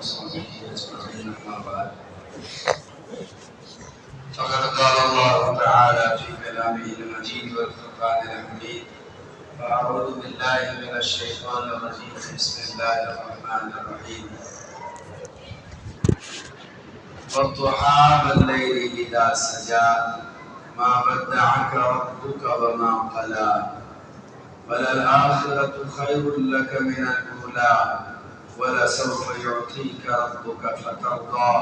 وصحبه أجمعين أما بعد فقد قال الله تعالى في كلامه المجيد والفرقان الحميد فأعوذ بالله من الشيطان الرجيم بسم الله الرحمن الرحيم والضحى والليل إذا سجى ما ودعك ربك وما قلى وللآخرة خير لك من الأولى ولسوف يعطيك ربك فترضى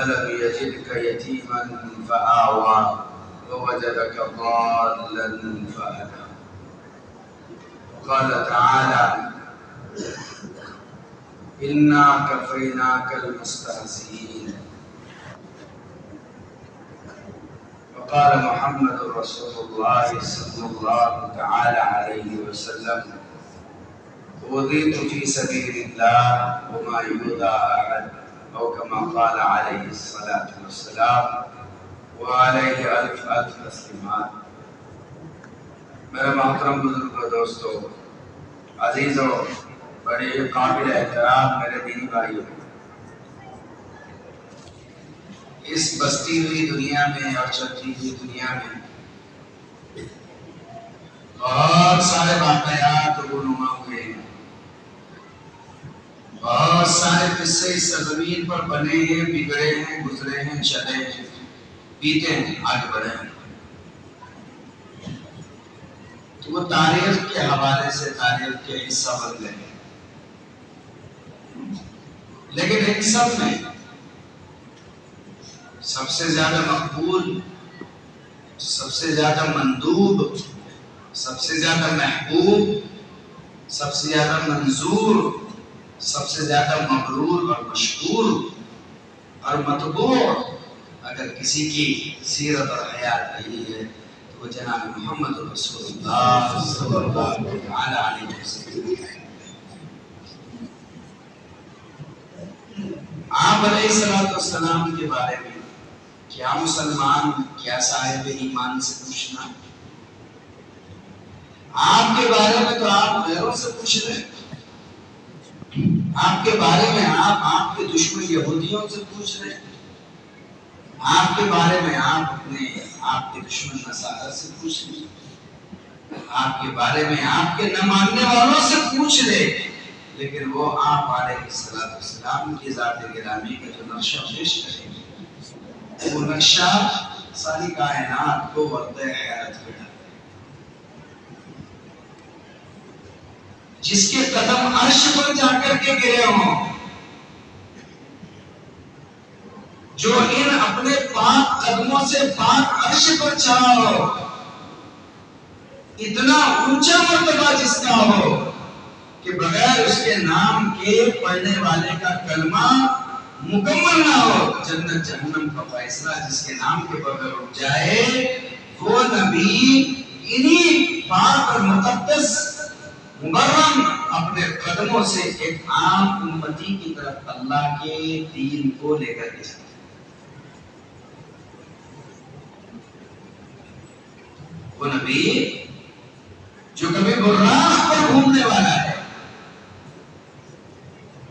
ألم يجدك يتيما فآوى ووجدك ضالا فهدى. وقال تعالى إنا كفيناك المستهزئين. وقال محمد رسول الله صلى الله تعالى عليه وسلم أوذيت في سبيل الله وما يؤذى أحد أو كما قال عليه الصلاة والسلام وعليه ألف ألف تسلیمات. میرے محترم بزرگوں دوستو عزیزو بڑے قابل احترام میرے دینی بھائیوں، اس بستی ہوئی دنیا میں اور چلتی ہوئی دنیا میں بہت سارے واقعات رونما ہوئے ہیں، بہت سارے قصے اس زمین پر بنے ہیں، بگڑے ہیں، گزرے ہیں، چلے ہیں، بیتے ہیں، آگے بڑھے ہیں. تو وہ تاریخ کے حوالے سے تاریخ کے حصہ بن گئے، لیکن ان سب میں سب سے زیادہ مقبول، سب سے زیادہ مندوب، سب سے زیادہ محبوب، سب سے زیادہ منظور، سب سے زیادہ مغرور اور مشہور اور مطبوع اگر کسی کی سیرت اور حیات رہی ہے تو وہ جناب محمد رسول اللہ صلی اللہ علیہ وسلم ہے. آپ علیہ السلام کے بارے میں کیا مسلمان، کیا صاحب ایمان سے پوچھنا؟ آپ کے بارے میں تو آپ غیروں سے پوچھ رہے ہیں. آپ کے بارے میں آپ کے دشمن یہودیوں سے پوچھ رہے ہیں. آپ کے بارے میں آپ کے دشمن نصارہ سے پوچھ رہے ہیں. آپ کے بارے میں آپ کے نہ ماننے والوں سے پوچھ رہے ہیں. لیکن وہ آپ علیہ السلام کی ذات گرامی کا جو نقشہ پیش کریں گے، وہ نقشہ ساری کائنات کو وقت حیرت میں ڈالے. جس کے قدم عرش پر جا کر کے گرے ہوں، جو ان اپنے پاک قدموں سے پاک عرش پر چڑھا ہو، اتنا اونچا مرتبہ جس کا ہو کہ بغیر اس کے نام کے پڑھنے والے کا کلمہ مکمل نہ ہو. جنت جہنم کا فیصلہ جس کے نام کے بغیر اٹھ جائے، وہ نبی انہی پاک اور مقدس مبرم اپنے قدموں سے ایک عام امتی کی طرف اللہ کے دین کو لے کر کے چلے. وہ نبی جو کبھی براق پر گھومنے والا ہے،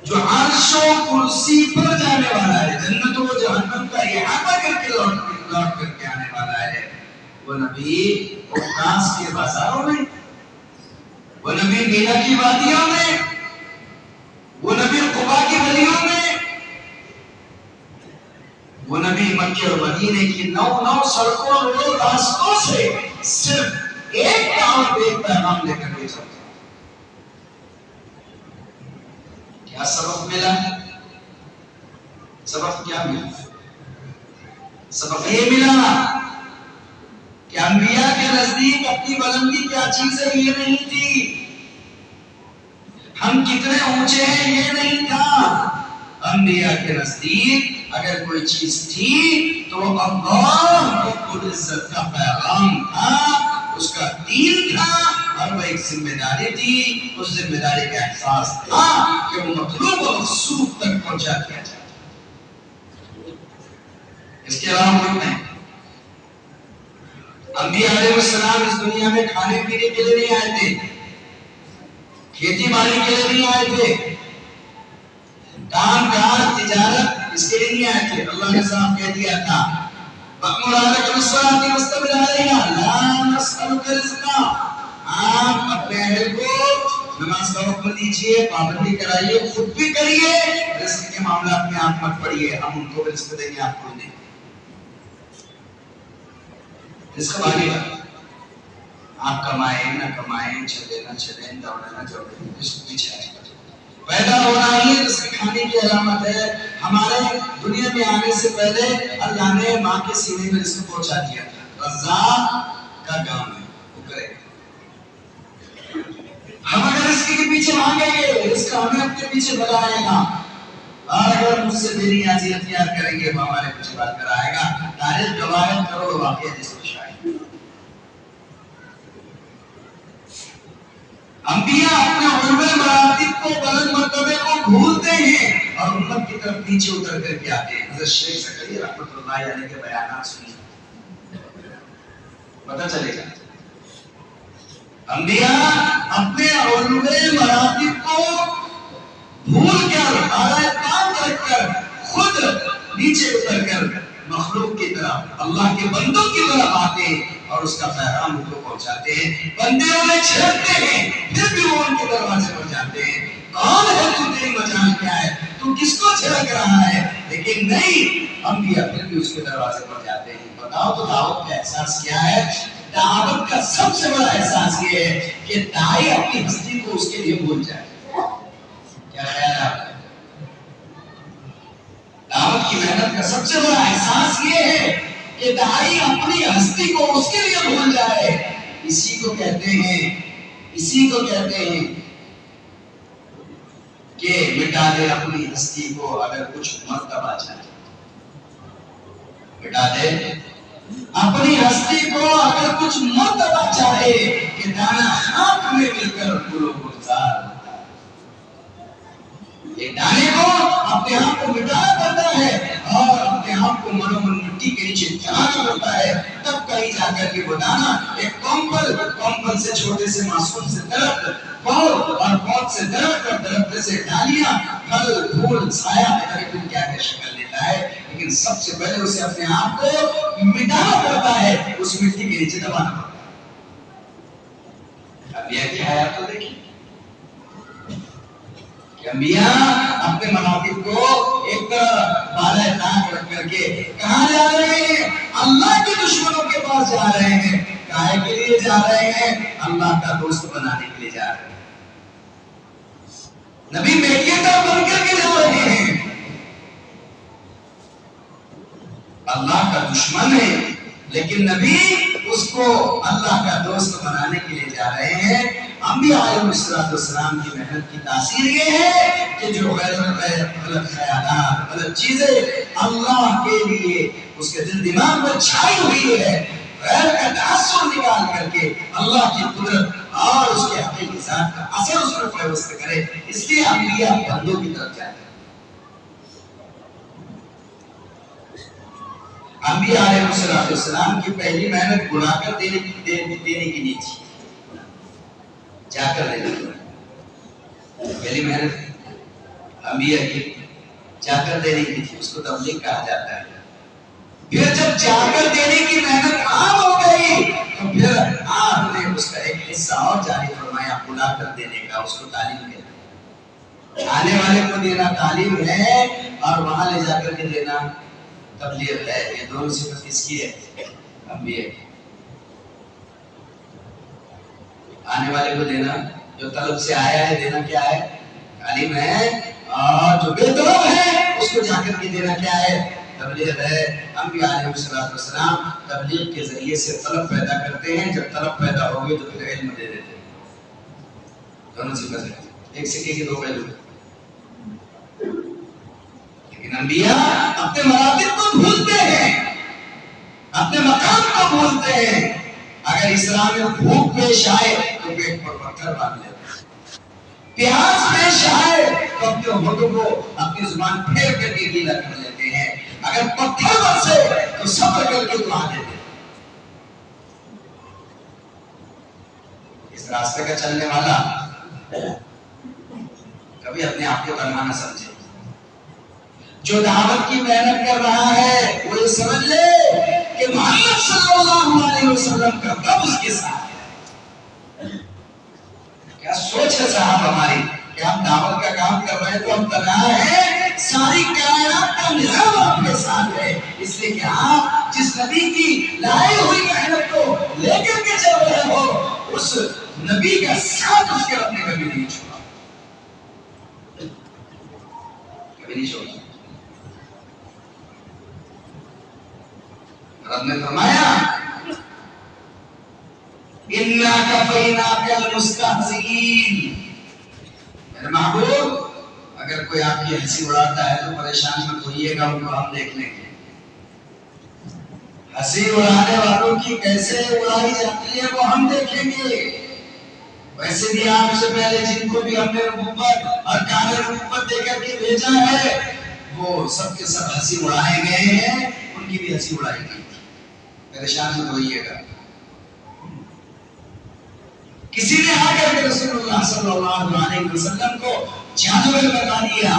جو عرش و کرسی پر جانے والا ہے، جنت و جہنم کا احاطہ کر کے لوٹ کر کے آنے والا ہے، وہ نبی اوقاس کے بازاروں میں، وہ نبی مینا کی وادیوں میں، وہ نبی قبا کی گلیوں میں، وہ نبی مکہ اور مدینے کی نو سڑکوں اور راستوں سے صرف ایک دعوت، ایک پیغام لے کر کے چلتا. کیا سبق ملا؟ سبق کیا ملا؟ سبق یہ ملا کہ انبیاء کے نزدیک اپنی بلندی کیا چیز ہے یہ نہیں تھی، ہم کتنے اونچے ہیں یہ نہیں تھا. انبیاء کے نزدیک اگر کوئی چیز تھی تو اللہ رب العزت کا پیغام تھا، اس کا دین تھا، اور وہ ایک ذمہ داری تھی. اس ذمہ داری کا احساس تھا کہ وہ مطلوب و مقصود تک پہنچا دیا جائے. اس کے علاوہ کوئی نہیں. انبیاء علیہ السلام اس دنیا میں کھانے پینے کے لیے نہیں آئے تھے، کھیتی باڑی کے لیے نہیں آئے تھے، کام کاج تجارت اس کے لیے نہیں آئے تھے. اللہ نے صاحب کہہ دیا تھا وَأْمُرْ أَهْلَكَ بِالصَّلَاةِ وَاصْطَبِرْ عَلَيْهَا لَا نَسْأَلُكَ رِزْقًا. آپ اپنے اہل کو نماز کا حکم دیجیے، پابندی کرائیے، خود بھی کریے، رزق کے معاملات میں آپ مت پڑیے، ہم ان کو رزق دیں گے، آپ کو دیں گے. رزق مانگے گا، آپ کمائیں نہ کمائیں، چلے نہ چلیں، دوڑے نہ دوڑیں، رزق پیچھے آئے گا. پیدا ہونا ہی رزق کھانے کی علامت ہے. ہمارے دنیا میں آنے سے پہلے اللہ نے ماں کے سینے میں رزق پہنچا دیا. رزاق کا کام ہے، وہ کرے گا. ہم اگر رزق کے پیچھے مانگیں گے، رزق ہمیں اپنے پیچھے بلائے گا. اور اگر مجھ سے میری نیازی اختیار کریں گے، وہ ہمارے پیچھے بات کرائے گا. تاریخ گواہ ہے کروڑوں واقعہ جس کو شاید انبیاء اپنے علوم مراتب کو، بلند مرتبے کو بھولتے ہیں اور امت کی طرف نیچے اتر کر کے آتے ہیں. حضرت شیخ زکریا رحمۃ اللہ علیہ کے بیانات سنیے، پتہ چلے گا. انبیاء اپنے علوم مراتب کو بھول کر، اعلی کام رکھ کر، خود نیچے اتر کر مخلوق کی طرف، اللہ کے بندوں کی طرف آتے ہیں اور اس کا پیغام ان کو پہنچاتے ہیں. بندے انہیں چھیڑتے ہیں، پھر بھی وہ ان کے دروازے پر جاتے ہیں. کون ہے تو، تیری مجال کیا ہے، تو کس کو چھڑک رہا ہے؟ لیکن نہیں، انبیاء پھر بھی اس کے دروازے پر جاتے ہیں. بتاؤ تو دعوت کا احساس کیا ہے؟ دعوت کا سب سے بڑا احساس یہ ہے کہ داعی اپنی ہستی کو اس کے لیے بھول جائے. کیا خیال ہے آپ کا؟ دعوت کی محنت کا سب سے بڑا احساس یہ ہے کہ داعی اپنی ہستی کو اس کے لیے بھول جائے. اسی کو کہتے ہیں کہ مٹا دے اپنی ہستی کو اگر کچھ مرتبہ چاہے. مٹا دے اپنی ہستی کو اگر کچھ مرتبہ چاہے کہ دانا خاک میں مل کر پھولوں کو گلزار. ایک دانے کو اپنے آپ کو مٹانا پڑتا ہے اور اپنے آپ کو من مٹی کے نیچے جلانا پڑتا ہے، تب کہیں جا کر کے وہ دانا ایک کونپل سے، چھوٹے سے معصوم سے درخت، پود اور پود سے درخت اور درخت سے ڈالیاں، پھل پھول سایہ تقریباً کیا شکل لیتا ہے. لیکن سب سے پہلے اسے اپنے آپ کو مٹانا پڑتا ہے، اس مٹی کے نیچے دبانا پڑتا ہے. اب یہ کیا ہے آپ کو دیکھیں کہ انبیاء اپنے مناقب کو ایک بالائے طاق رکھ کر کے کہاں جا رہے ہیں؟ اللہ کے دشمنوں کے پاس جا رہے ہیں. کاہے کے لیے جا رہے ہیں؟ اللہ کا دوست بنانے کے لیے جا رہے ہیں. نبی میڈیٹر بن کر کے جا رہے ہیں. اللہ کا دشمن ہے لیکن نبی اس کو اللہ کا دوست بنانے کے لیے جا رہے ہیں. انبیاء علیہ السلام کی محنت کی تاثیر یہ ہے کہ جو غلط خیالات، غلط چیزیں اللہ کے لیے اس کے دل دماغ میں چھائی ہوئی ہے، غیر کا تاثر نکال کر کے اللہ کی قدرت اور اس کے حقیقی ذات کا اثر اس پر پیوست کرے. اس لیے انبیاء بندوں کی طرف جاتے ہیں. انبیاء علیہ السلام کی پہلی محنت بلا کر دینے کی نہیں تھی، جا کر دینے کی. پہلی محنت انبیاء کی جا کر دینے کی تھی، اس کو تبلیغ کہا جاتا ہے. پھر جب جا کر دینے کی محنت عام ہو گئی تو پھر آپ نے اس کا ایک حصہ اور جاری فرمایا، بلا کر دینے کا، اس کو تعلیم دینا. آنے والے کو دینا تعلیم ہے اور وہاں لے جا کر کے دینا تبلیغ ہے. یہ دونوں صفت کس کی ہے؟ انبیاء کی. آنے والے کو دینا، جو طلب سے آیا ہے دینا کیا ہے؟ تعلیم ہے. اور جو بے طلب ہے اس کو جا کر کے دینا کیا ہے؟ تبلیغ ہے. انبیاء علیہ السلام تبلیغ کے ذریعے سے طلب پیدا کرتے ہیں. جب طلب پیدا ہوگی تو پھر علم دے دیتے ہیں. دونوں صفت ہے، ایک سکے کے دو پہلو. لیکن انبیاء اپنے مراتب کو بھولتے ہیں، اپنے مقام کو بھولتے ہیں. اگر اسلام میں بھوک پیش آئے تو پیٹ پر پتھر باندھ لیتے ہیں. پیاس پیش آئے تو اپنے ہونٹوں کو اپنی زبان پھیر کر کے گیلا کر لیتے ہیں. اگر پتھر برسے تو صبر کر کے دعا دیتے ہیں. اس راستے کا چلنے والا کبھی اپنے آپ کو تنہا نہ سمجھے. جو دعوت کی محنت کر رہا ہے وہ یہ سمجھ لے کہ محمد صلی اللہ علیہ وسلم کا رب اس کے ساتھ ہے۔ کیا سوچ ہے صاحب ہماری کہ ہم دعوت کا کام کر رہے ہیں تو ہم تنہا ہیں، ساری کائنات کا نظام آپ کے ساتھ ہے، اس لیے کہ آپ جس نبی کی لائی ہوئی محنت کو لے کر کے چل رہے ہو، اس نبی کا ساتھ اس کے رب نے کبھی نہیں چھوڑا، کبھی نہیں چھوڑا۔ رب نے فرمایا اِنَّا كَفَيْنَاكَ الْمُسْتَهْزِئِينَ، میرے محبوب اگر کوئی آپ کی ہنسی اڑاتا ہے تو پریشان مت ہوئیے گا، ان کو ہم دیکھ لیں گے۔ ہنسی اڑانے والوں کی کیسے اڑائی جاتی ہے وہ ہم دیکھیں گے۔ ویسے بھی آپ سے پہلے جن کو بھی ہم نے نبوت اور کامل نبوت دے کر کے بھیجا ہے وہ سب کے سب ہنسی اڑائے گئے ہیں، ان کی بھی ہنسی اڑائی گئی، پریشان مت ہوئیے گا۔ کسی نے آ کر کے رسول اللہ صلی اللہ علیہ وسلم کو جادوگر بتا دیا،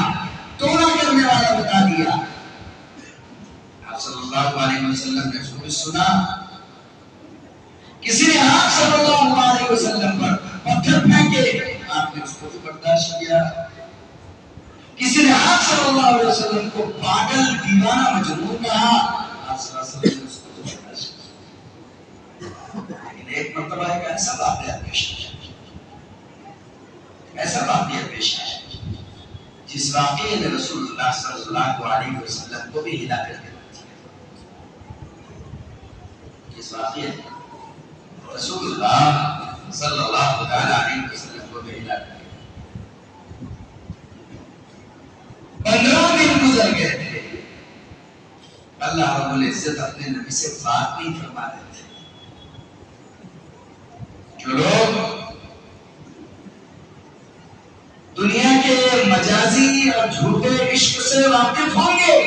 ٹونا کرنے والا بتا دیا، آپ صلی اللہ علیہ وسلم نے اس کو سنا۔ کسی نے آپ صلی اللہ علیہ وسلم پر پتھر پھینکے، آپ نے اس کو بھی برداشت کیا۔ کسی نے آپ صلی اللہ علیہ وسلم کو پاگل دیوانہ مجنون کہا، آپ صلی اللہ علیہ وسلم نے اس کو بھی برداشت کیا۔ لیکن ایک مرتبہ ایک ایسا واقعہ پیش آیا، ایسا واقعہ پیش آیا جس واقعے نے رسول اللہ صلی اللہ علیہ وسلم کو بھی ہلا کر کے رکھ دیا۔ اس واقعے رسول اللہ صلی اللہ علیہ وسلم کو بھی ہلا کر کے 15 دن گزر گئے تھے، اللہ رب العزت اپنے نبی سے بات نہیں فرما رہے تھے۔ جو لوگ دنیا کے مجازی اور جھوٹے عشق سے واقف ہوں گے،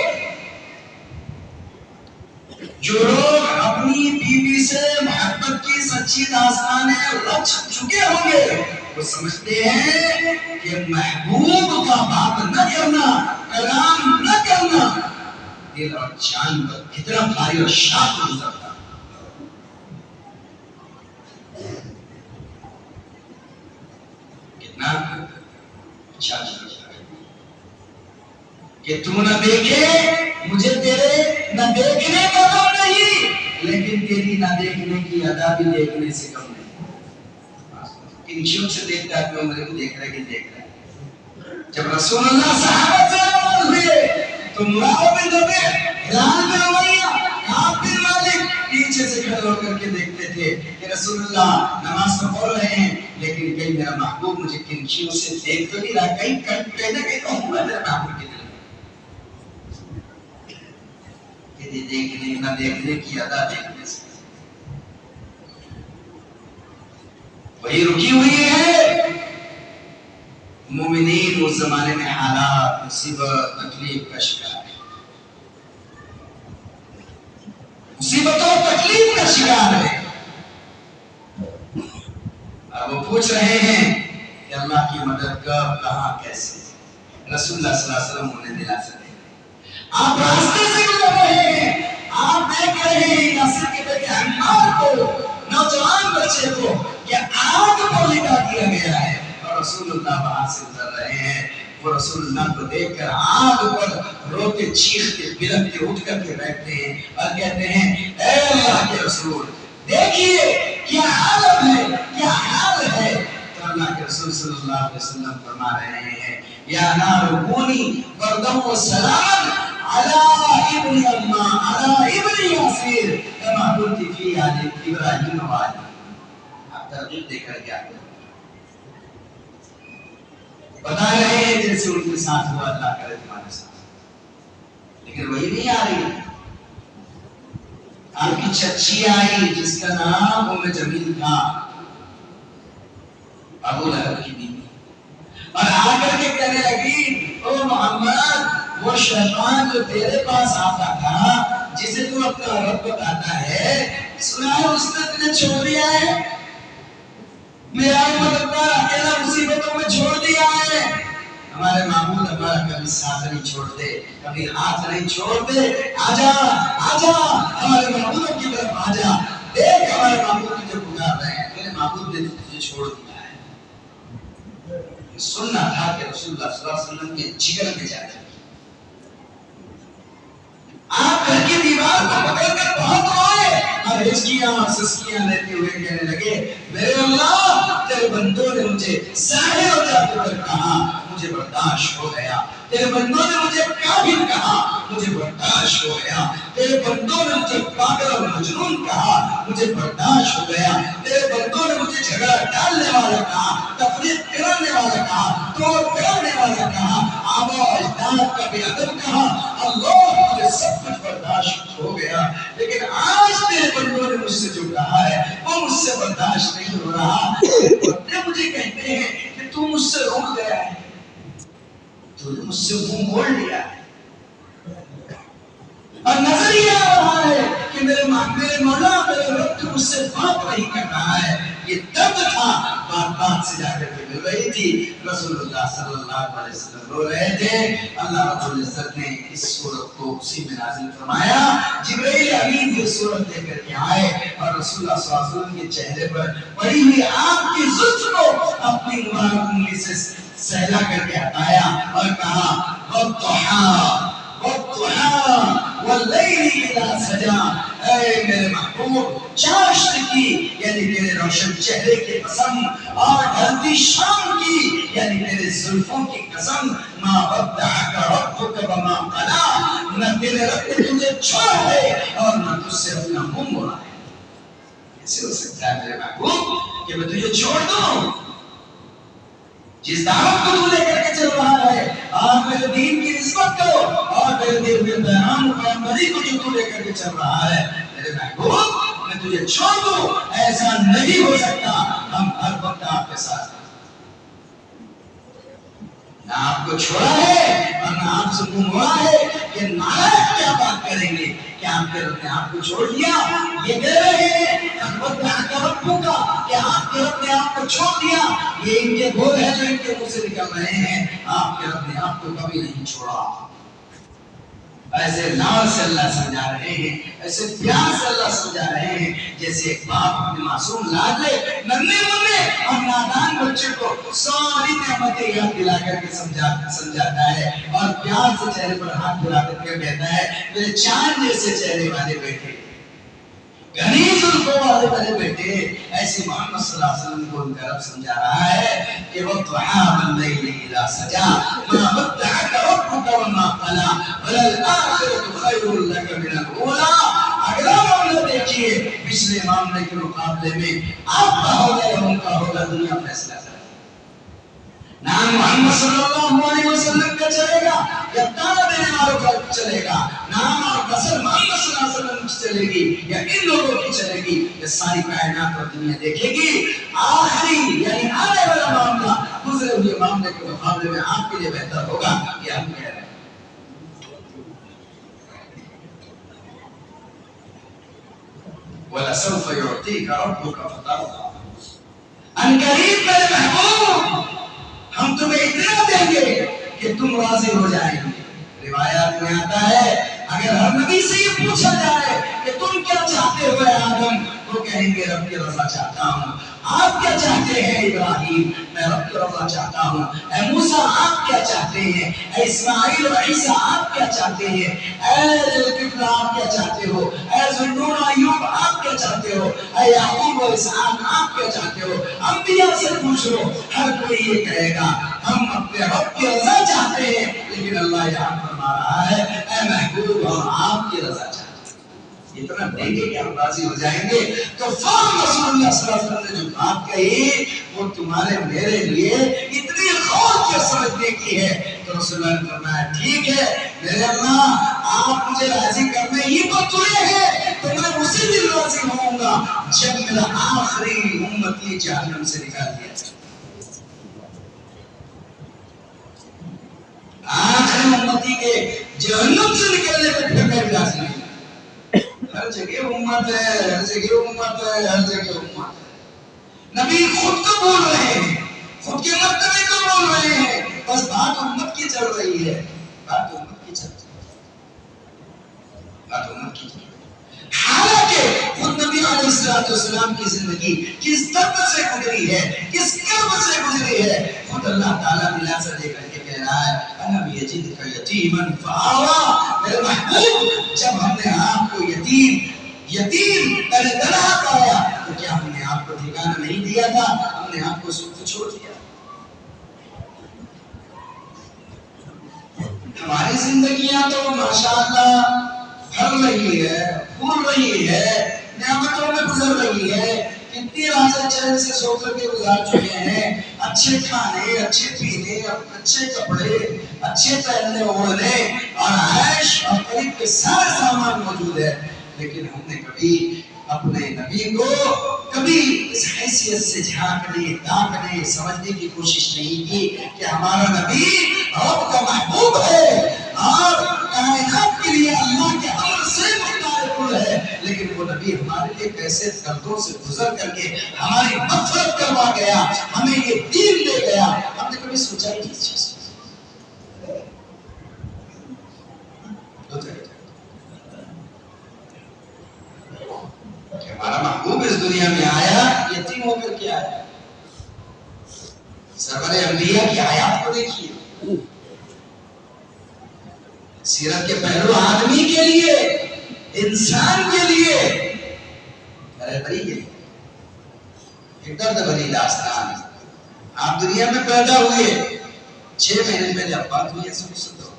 جو لوگ اپنی بیوی سے محبت کی سچی داستانیں رچ چکے ہوں گے، وہ سمجھتے ہیں کہ محبوب کا بات نہ کرنا، کلام نہ کرنا دل اور جان پر کتنا بھاری اور شاق گزرتا۔ کتنا اچھا کہ تو نہ دیکھے، مجھے تیرے نہ دیکھنے کا غم نہیں، لیکن تیری نہ دیکھنے کی ادا بھی دیکھنے سے کم نہیں۔ کن شوق سے دیکھتا ہے کہ میرے کو دیکھ رہا ہے کہ دیکھ رہا ہے۔ جب رسول اللہ صحابہ سے روان ہوئے تو مراؤ بن ربیع، ہلال بن امیہ، کعب بن مالک پیچھے سے کھڑے ہو کر کے دیکھتے تھے کہ رسول اللہ نماز تو پڑھ رہے ہیں، لیکن کہیں میرا محبوب مجھے کنچیوں سے دیکھ تو نہیں رہا، کہیں کہیں نہ کہیں تو ہوا میرا محبوب کے دل میں۔ یہ دیکھنے نہ دیکھنے کی ادا دیکھنے سے وہی رکی ہوئی ہے۔ مومنین اس زمانے میں حالات، مصیبت، تکلیف کا شکار ہے، مصیبتوں تکلیف کا شکار ہے۔ اب وہ پوچھ رہے ہیں کہ اللہ کی مدد کب، کہاں، کیسے؟ رسول اللہ صلی اللہ علیہ وسلم انہیں دلاسا دے رہے ہیں۔ آپ راستے سے گزر رہے ہیں، آپ دیکھ رہے ہیں یاسر کے بیٹے عمار کو، نوجوان بچے کو کہ آگ پر لٹا دیا گیا ہے، اور رسول اللہ وہاں سے گزر رہے ہیں۔ وہ رسول اللہ کو دیکھ کر آگ پر روتے چیختے بلکتے اٹھ کر کے بیٹھتے ہیں اور کہتے ہیں اے اللہ کے رسول دیکھیے کیا حالت ہے، کیا حال ہے۔ تو اللہ کے رسول صلی اللہ علیہ وسلم فرما رہے ہیں یا نار کونی بردم و سلام علی ابن اما علی ابن یاسر کما کنت فی آل ابراہیم و آل۔ آپ ترغیب دے کر کیا بتا رہے ہیں جیسے ان کے ساتھ ہوا اللہ کرے تمہارے ساتھ، لیکن وہی نہیں آ رہی۔ آپ کی چچی آئی جس کا نام ام جمیل تھا، ابو لہب کی بیوی، اور آ کر کے کہنے لگی او محمد وہ شیطان جو تیرے پاس آتا تھا، جسے تو اپنا رب بتاتا ہے، سنا ہے اس نے تجھے چھوڑ دیا ہے، میرا مددگار اکیلا مصیبتوں میں چھوڑ دیا ہے۔ ہمارے معبود ہمارا کبھی ساتھ نہیں چھوڑتے، کبھی ہاتھ نہیں چھوڑتے. آجا آجا ہمارے معبودوں کی طرف آجا. دیکھ ہمارے معبود تجھے پکار رہے ہیں، میرے معبود نے تجھے چھوڑ دیا ہے. سننا تھا کہ رسول اللہ صلی اللہ علیہ وسلم کے جگر میں جا کے آپ گھر کی دیوار کو پکڑ کر بہت روئے اور ہچکیاں اور سسکیاں لیتے ہوئے کہنے لگے میرے اللہ تیرے بندوں نے مجھے ساحر اور جادوگر کہا، مجھے برداشت ہو گیا. تیرے بندوں نے مجھے کافر کہا، مجھے برداشت ہو گیا. تیرے بندوں نے مجھے پاگل اور مجنون کہا، مجھے برداشت ہو گیا. تیرے بندوں نے مجھے جھگڑا ڈالنے والا کہا، تفریق کرنے والا کہا، توڑ پھوڑنے والا کہا، آبا و اجداد کا بے ادب کہا. اللہ مجھے سب کچھ برداشت ہو گیا، لیکن آج تیرے بندوں نے مجھ سے جو کہا ہے وہ مجھ سے برداشت نہیں ہو رہا. بندے مجھے کہتے ہیں کہ تو مجھ سے رک گیا ہے، تو نے مجھ سے منہ موڑ لیا ہے، اور نظر یہ آ رہا ہے کہ میرے مولا میرے رب مجھ سے بات نہیں کر رہا ہے. یہ درد تھا، بات بات سے جا کر کے مل رہی تھی. رسول اللہ صلی اللہ علیہ وسلم رو رہے تھے. اللہ رب العزت نے اس سورت کو اسی میں نازل فرمایا. جبرائیل امین یہ سورت لے کر کے آئے اور رسول اللہ صلی اللہ علیہ وسلم کے چہرے پر پڑی ہوئی آپ کی زلف کو اپنی مبارک انگلی سے سہلا کر کے ہٹایا اور کہا والضحیٰ والضحیٰ واللیل اذا سجا. اے میرے محبوب چاشت کی یعنی تیرے روشن چہرے کی قسم اور ڈھلتی شام کی یعنی تیرے زلفوں کی قسم. ما ودعک ربک وما قلی، نہ تیرے رب نے تجھے چھوڑا ہے اور نہ تجھ سے اپنا منہ موڑا ہے. کیسے ہو سکتا ہے میرے محبوب کہ میں تجھے چھوڑ دوں؟ جس دعوت کو تو لے کر کے چل رہا ہے آپ میرے دین کی نسبت کو اور میرے دین میں پیغام پیغمبری کو جو تو لے کر کے چل رہا ہے میرے محبوب میں تجھے چھوڑ دوں، ایسا نہیں ہو سکتا. ہم ہر وقت آپ کے ساتھ نہ آپ کو چھوڑا ہے اور نہ آپ سے منہ موڑا ہے. کہ نالائق کیا بات کریں گے کہ آپ کے رب نے آپ کو چھوڑ دیا. یہ کہہ رہے ہیں کہ آپ کے رب نے آپ کو چھوڑ دیا. یہ ان کے بول ہیں جو ان کے منہ سے نکل رہے ہیں. آپ کے رب نے آپ کو کبھی نہیں چھوڑا. ایسے لال سے اللہ سمجھا رہے ہیں، ایسے پیار سے اللہ سمجھا رہے ہیں جیسے ایک باپ اپنے معصوم لاڈلے ننھے منھے اور نادان بچے کو ساری نعمتیں یاد دلا کر کے سمجھاتا ہے اور پیار سے چہرے پر ہاتھ پھیلا کر کے کہتا ہے میرے چاند جیسے چہرے والے بیٹے، گھنی زلفوں والے میرے بیٹے. ایسے محمد صلی اللہ علیہ وسلم کو ان کا رب سمجھا رہا ہے کہ والضحیٰ واللیل اذا سجا ما ودعک ربک وما قلی وللآخرۃ خیر لک من الاولی. اگلا معاملہ دیکھیے پچھلے معاملے کے مقابلے میں آپ کا ہوگا یا ان کا ہوگا دنیا فیصلہ کرے. نام محمد صلی اللہ علیہ وسلم کا چلے گا یا تانا دینے والوں کا چلے گا؟ نام اور نسل محمد صلی اللہ علیہ وسلم کی چلے گی یا ان لوگوں کی چلے گی؟ یہ ساری کائنات اور دنیا دیکھے گی. آخری یعنی آنے والا معاملہ گزرے ہوئے معاملے کے مقابلے میں آپ کے لیے بہتر ہوگا. یہ ہم کہہ رہے ہیں. وَلَسَوْفَ يُعْطِيكَ رَبُّكَ فَتَرْضَىٰ. ان قریب میرے محبوب ہم تمہیں اتنا دیں گے کہ تم راضی ہو جائیں گے. روایات میں آتا ہے اگر ہر نبی سے یہ پوچھا جائے کہ تم کیا چاہتے ہو اے آدم، وہ کہیں گے رب کی رضا چاہتا ہوں. آپ کیا چاہتے ہیں ابراہیم؟ میں رب کی رضا چاہتا ہوں. اے موسیٰ آپ کیا چاہتے ہیں؟ اے اسماعیل و عیسیٰ آپ کیا چاہتے ہیں؟ اے ذوالکفل آپ کیا چاہتے ہو؟ اے ذوالنون و ایوب آپ کیا چاہتے ہو؟ اے یعقوب و اسحاق آپ کیا چاہتے ہو؟ انبیاء سے پوچھ لو، ہر کوئی یہ کہے گا ہم اپنے رب کی رضا چاہتے ہیں. لیکن اللہ یہاں فرما رہا ہے اے محبوب ہم آپ کی رضا چاہتے ہیں. اتنا دیں گے کہ ہم راضی ہو جائیں گے. تو فوراً رسول اللہ صلی اللہ علیہ وسلم نے جو بات کہی وہ تمہارے میرے لیے اتنی غور کے سمجھنے کی ہے. تو رسول اللہ نے فرمایا ٹھیک ہے میرے اللہ آپ مجھے راضی کرنے ہی تو تلے ہیں تو میں اسی دن راضی ہوں گا جب میرا آخری امتی جہنم سے نکال دیا جائے. آخری امتی کے جہنم سے نکلنے پر پھر میں بھی راضی نہیں. ہر جگہ امت ہے، ہر جگہ امت ہے، ہر جگہ امت ہے. نبی خود کو بول رہے ہیں، خود کے مرتبے کو بول رہے ہیں بس بات امت کی چل رہی ہے، بات امت کی چل رہی ہے، بات امت کی چل رہی ہے۔ حالانکہ خود نبی علیہ السلام کی زندگی کس درد سے گزری ہے، کس کرب سے گزری ہے، خود اللہ تعالیٰ دلا سے دے کر کے کہہ رہا ہے اَلَمْ يَجِدْكَ يَتِيمًا فَآوَىٰ، میرے محبوب جب ہم نے آپ کو یتیم تنہا پایا تو کیا ہم نے آپ کو ٹھکانہ نہیں دیا تھا، ہم نے آپ کو سب کچھ چھوڑ دیا۔ ہماری زندگیاں تو ماشاءاللہ بھر رہی ہے، پھول رہی ہے، نعمتوں میں گزر رہی ہے، کتنی راتیں چین سے سو کر کے گزار چکے ہیں، اچھے کھانے، اچھے پینے، اچھے کپڑے، اچھے پہننے اوڑھنے اور عیش اور قریب کے سارے سامان موجود ہے، لیکن ہم نے کبھی اپنے نبی کو کبھی اس حیثیت سے جھانکنے، تاکنے، سمجھنے کی کوشش نہیں کی کہ ہمارا نبی رب کا محبوب ہے اور کائنات کے لیے اللہ کے امر سے مختار کل ہے، لیکن وہ نبی ہمارے لیے کیسے دردوں سے گزر کر کے ہماری مغفرت کروا گیا، ہمیں یہ دین دے گیا، ہم نے کبھی سوچا ہی نہیں اس چیز کہ ہمارا محبوب اس دنیا میں آیا یتیم ہو کر کے آیا۔ سرور انبیاء کی حیات کو دیکھیے، سیرت کے پہلو آدمی کے لیے، انسان کے لیے، بری کے لیے ایک درد بھری داستان۔ آپ دنیا میں پیدا ہوئے، 6 مہینے پہلے ابات ہوئی، ایسا کچھ سنتے ہو؟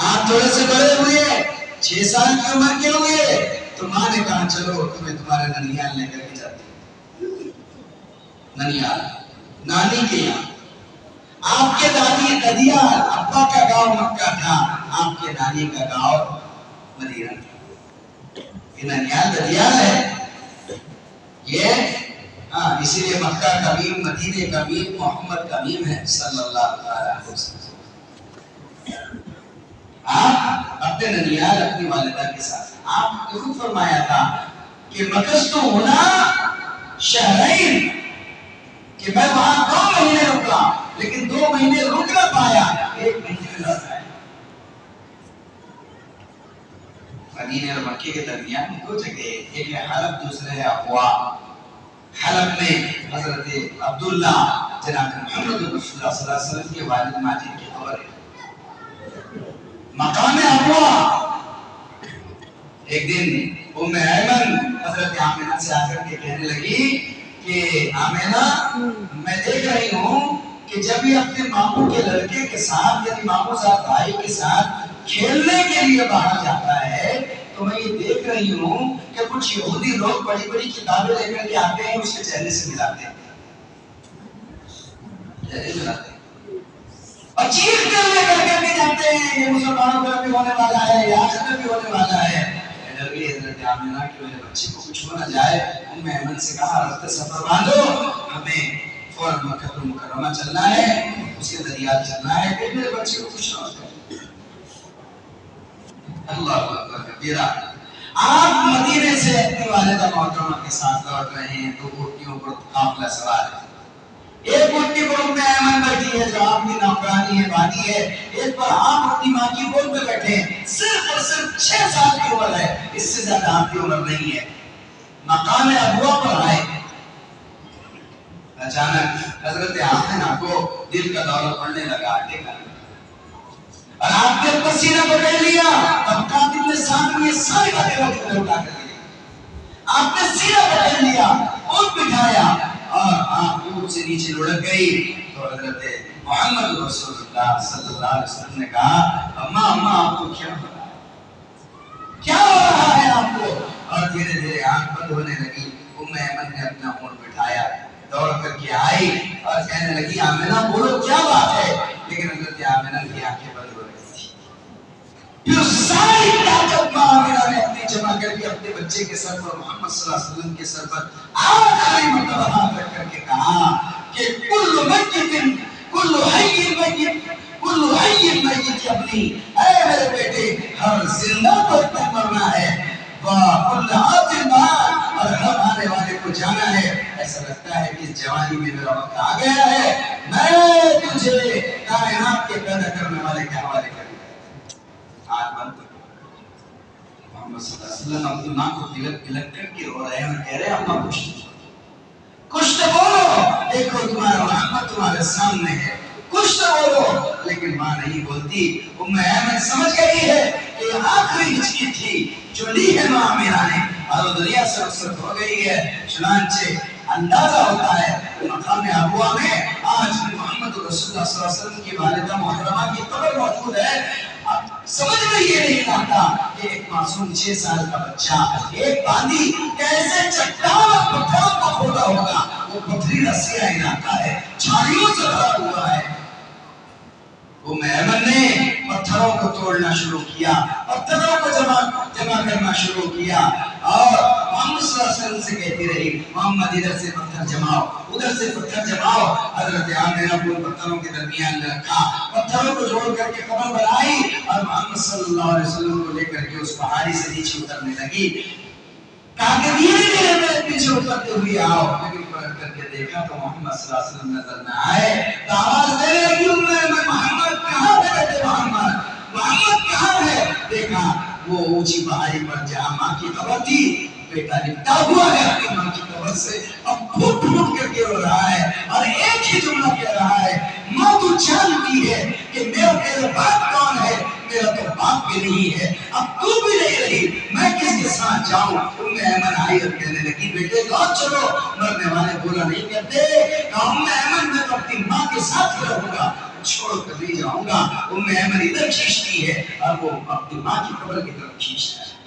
آپ تھوڑے سے بڑے ہوئے، 6 سال کی عمر کے ہوئے تو ماں نے کہا چلو تمہیں تمہارے ننیال لے کر کے جاتی، ننیال نانی کے یہاں۔ آپ کے دادی ددیال، ابا کا گاؤں مکہ تھا، آپ کے نانی کا گاؤں مدینہ تھا۔ یہ ننیال ددیال ہے، یہ اسی لیے مکہ کا میم، مدینے کا میم، محمد کا میم ہے صلی اللہ علیہ وسلم۔ آپ اپنے ننیال اپنی والدہ کے ساتھ، آپ نے خود فرمایا تھا کہ مکثت ہونا شہرین، کہ میں وہاں 2 مہینے رکا، لیکن 2 مہینے رک نہ پایا، 1 مہینے میں لوٹ آیا۔ مدینے اور مکے کے درمیان 2 جگہ، ایک ہے حلب، دوسرے ہے ابوا۔ حلب میں حضرت عبداللہ جناب محمد رسول اللہ صلی اللہ علیہ وسلم کے والد ماجد کی قبر ہے۔ مقام ابوا، ایک دن ام ایمن حضرت آمنہ سے آ کر کے کہنے لگی کہ آمنہ میں دیکھ رہی ہوں کہ جب یہ اپنے ماموں کے لڑکے کے ساتھ یعنی ماموں صاحب بھائی کے ساتھ کھیلنے کے لیے باہر جاتا ہے تو میں یہ دیکھ رہی ہوں کہ کچھ یہودی لوگ بڑی بڑی کتابیں لے کر کے آتے ہیں، اس کے چہرے سے ملاتے ہیں، چہرے ملاتے ہیں اور چیخ کر لے کر کے بھی جاتے ہیں یہ مسلمانوں کا بھی ہونے والا ہے، یہ آخر میں بھی ہونے والا ہے۔ ڈر گئی حضرت آمنہ کہ میرے بچے کو کچھ ہو نہ جائے، ام ایمن سے کہا رخت سفر باندھو، ہمیں فوراً مکہ المکرمہ چلنا ہے، اس کے دریا چلنا ہے کہ میرے بچے کو کچھ نہ ہو جائے۔ اللہ اکبر کبیرہ۔ آپ مدینے سے اپنی والدہ محترمہ کے ساتھ لوٹ رہے ہیں، 2 اونٹنیوں پر قافلہ سوار ہے۔ ایک اونٹنی پر ام ایمن بیٹھی ہے جو آپ کی نوکرانی ہے، بانی ہے، ایک پر آپ اپنی ماں کی گود میں بیٹھے ہیں، صرف اور صرف 6 سال کی عمر ہے، اس سے زیادہ آپ کی عمر نہیں ہے۔ مقام ابوا پر آئے، اچانک حضرت آمنہ کو دل کا دورہ پڑنے لگا، ٹیکا اور آپ نے پسینہ پکڑ لیا، اب قاتل نے سامنے یہ ساری باتیں اٹھا کر لی، آپ نے سینہ پکڑ لیا، اونٹ بٹھایا اور آپ اونٹ سے نیچے لڑک گئی تو حضرت محمد رسول اللہ صلی اللہ علیہ وسلم نے کہا اماں آپ کو کیا ہو رہا ہے، کیا ہو رہا ہے آپ کو؟ اور دھیرے دھیرے آنکھ بند ہونے لگی۔ ام ایمن نے اپنا اونٹ بٹھایا، دوڑ کر کے آئی اور کہنے لگی آمنہ بولو کیا بات ہے، لیکن حضرت آمنہ کی آنکھیں بند ہو رہی تھی۔ پھر ساری طاقت ماں آمنہ نے اپنی جمع کر کے اپنے بچے کے سر پر، محمد صلی اللہ علیہ وسلم کے سر پر آخری مرتبہ ہاتھ رکھ کر کے کہا کہ کل میت کل حی میت کل حی میت ابنی، اے میرے بیٹے ہر زندہ کو مرنا ہے، وَكُلَّ عَاطِلٍ اور ہم آنے والے کو جانا ہے. ایسا لگتا ہے کہ اس جوانی میں میرا وقت آ گیا ہے، میں تجھے کائنات کے پیدا کرنے والے کے حوالے کر دیا. آج بند کر محمد صلی اللہ علیہ وسلم اپنی ماں کو تلک تلک کر کے رو رہے ہیں اور کہہ رہے ہیں اماں کچھ تو بولو، دیکھو تمہارا محمد تمہارے سامنے ہے، کچھ تو بولو. لیکن ماں نہیں بولتی. ام ایمن سمجھ گئی ہے کہ آخری ہچکی تھی جو لی ہے ماں میرا نے اور وہ دنیا سے رخصت ہو گئی ہے. چنانچہ اندازہ ہوتا ہے مقام ابوا میں آج محمد رسول اللہ صلی اللہ علیہ وسلم کی والدہ محترمہ کی قبر موجود ہے. سمجھ میں یہ نہیں آتا کہ ایک معصوم 6 سال کا بچہ ایک باندھی کیسے چٹان اور پتھروں کو کھودا ہوگا. وہ پتھریلا سیاہ علاقہ ہے، جھاڑیوں سے بھرا ہوا ہے. وہ ایمن نے پتھروں کو توڑنا شروع کیا، پتھروں کو جمع کرنا شروع کیا اور محمد صلی اللہ علیہ وسلم سے کہتی رہی محمد ادھر سے پتھر جماؤ ادھر سے پتھر جماؤ. حضرت عامرہ کو پتھروں کے درمیان رکھا، پتھروں کو جوڑ کر کے قبر بنائی اور محمد صلی اللہ علیہ وسلم کو لے کر کے اس پہاڑی سے نیچے اترنے لگی. کہا کہ دھیرے دھیرے میرے پیچھے اترتے ہوئے آؤ. لیکن پلٹ کر کے دیکھا تو محمد صلی اللہ علیہ وسلم نظر نہ آئے. تو آواز دینے لگی محمد کہاں ہے بیٹے، محمد کہاں ہے. دیکھا وہ اونچی پہاڑی پر جہاں ماں کی قبر تھی، بیٹا لپٹا ہوا ہے اپنی ماں کی قبر سے، اب پھوٹ پھوٹ کر کے رو رہا ہے اور ایک ہی جملہ کہہ رہا ہے ماں تو جانتی ہے کہ میرا باپ کون ہے، میرا تو باپ بھی نہیں ہے، اب تو بھی نہیں رہی، میں کس کے ساتھ جاؤں. ام ایمن آئی اور کہنے لگی بیٹے لوٹ چلو، مرنے والے بولا نہیں کرتے. ام ایمن میں تو اپنی ماں کے ساتھ ہی رہوں گا، چھوڑ کر نہیں جاؤں گا. ام ایمن ادھر کھینچتی ہے اور وہ اپنی ماں کی قبر کی طرف کھینچتا ہے.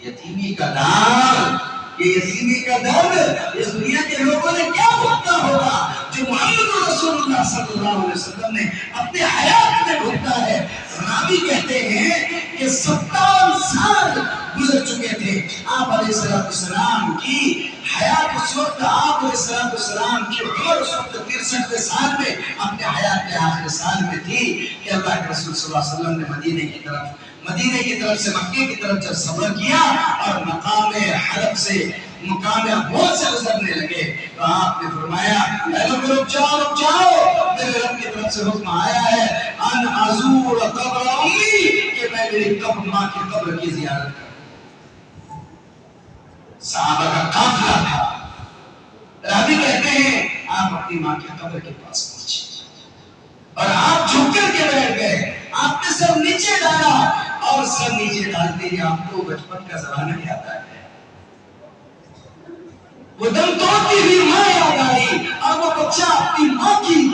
یتیمی کا دار، یہ یتیمی کا درد اس دنیا کے لوگوں نے کیا بھگتا ہوگا جو محمد رسول اللہ صلی اللہ علیہ وسلم نے اپنے حیات میں بھگتا ہے. راوی کہتے ہیں کہ 57 سال گزر چکے تھے آپ علیہ السلام کی حیات. اس وقت آپ علیہ السلام کی عمر اس وقت 63 سال میں اپنے حیات کے آخری سال میں تھی کہ اللہ کے رسول صلی اللہ علیہ وسلم نے مدینے کی طرف سے مکے کی طرف جب سفر کیا اور مقام حلب سے مقام ابوا سے گزرنے لگے تو آپ نے فرمایا اے لوگ رک جاؤ، میرے رب کی طرف سے حکم آیا ہے ان ازور قبر امی، کہ میں میری قبر ماں کی قبر کی زیارت کروں. صحابہ کا قافلہ تھا. راوی کہتے ہیں آپ اپنی ماں کی قبر کے پاس پہنچے اور آپ جھک کر کے بیٹھ گئے. آپ نے سر نیچے ڈالا اور سر نیچے ڈالتے ہی آپ کو بچپن کا زمانہ یاد آ گیا. وہ دم توڑتی ہوئی ماں یاد آئی اور وہ بچہ اپنی ماں کی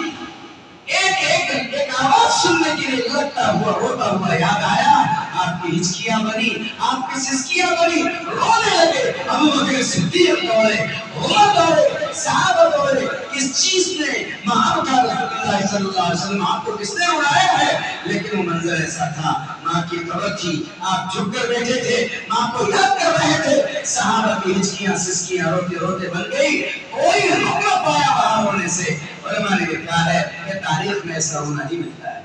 ایک آواز سننے کے لیے لگتا ہوا روتا ہوا یاد آیا. آپ کی ہچکیاں بنی، آپ کی سسکیاں بنی، رونے لگے. ابو بکر صدیق دوڑے، عمر دوڑے، صحابہ دوڑے. اس چیز نے محمد رسول اللہ صلی اللہ علیہ وسلم آپ کو کس نے اڑایا ہے. لیکن وہ منظر ایسا تھا، ماں کی قبر تھی، آپ جھک کر بیٹھے تھے، ماں کو یاد کر رہے تھے. صحابہ کی ہچکیاں سسکیاں روتے روتے بن گئی. کوئی رک نہ پایا وہاں رونے سے. علماء نے لکھا ہے کہ تاریخ میں ایسا ہونا نہیں ملتا ہے.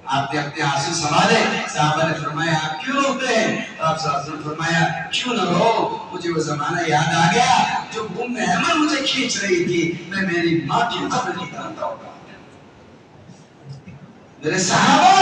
آپ نے اپنے آنسو سنبھالے. صحابہ نے فرمایا آپ کیوں روتے ہیں؟ آپ صلی اللہ علیہ وسلم فرمایا کیوں نہ رو، مجھے وہ زمانہ یاد آ گیا جو ام ایمن مجھے کھینچ رہی تھی، میں میری ماں کی قبر کی طرف دوڑ رہا. میرے صحابہ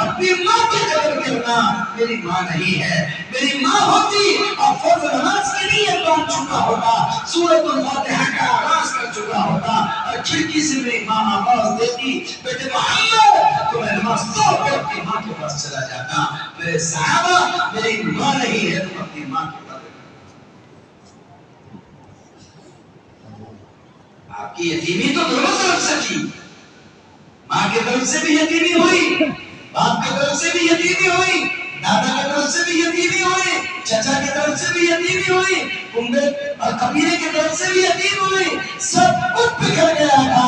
اپنی ماں کی قدر کرنا. میری ماں نہیں ہے، میری ماں ہوتی اور فرض نماز کے لیے بان چکا ہوتا، سورۃ الفاتحہ کا آغاز کر چکا ہوتا اور کھڑکی سے میری ماں آواز دیتی بیٹے محمد، تو میں نماز توڑ کر اپنی ماں کے پاس چلا جاتا. میرے صحابہ میری ماں نہیں ہے، تم اپنی ماں کی قدر کرو. آپ کی یتیمی تو دونوں طرف سے تھی. ماں کی طرف سے بھی یتیمی ہوئی، باپ کی طرف سے بھی یتیمی ہوئی، دادا کی طرف سے بھی یتیمی ہوئی، چچا کی طرف سے بھی یتیمی ہوئی، کنبے اور قبیلے کی طرف سے بھی یتیم ہوئی. سب کچھ بکھر گیا تھا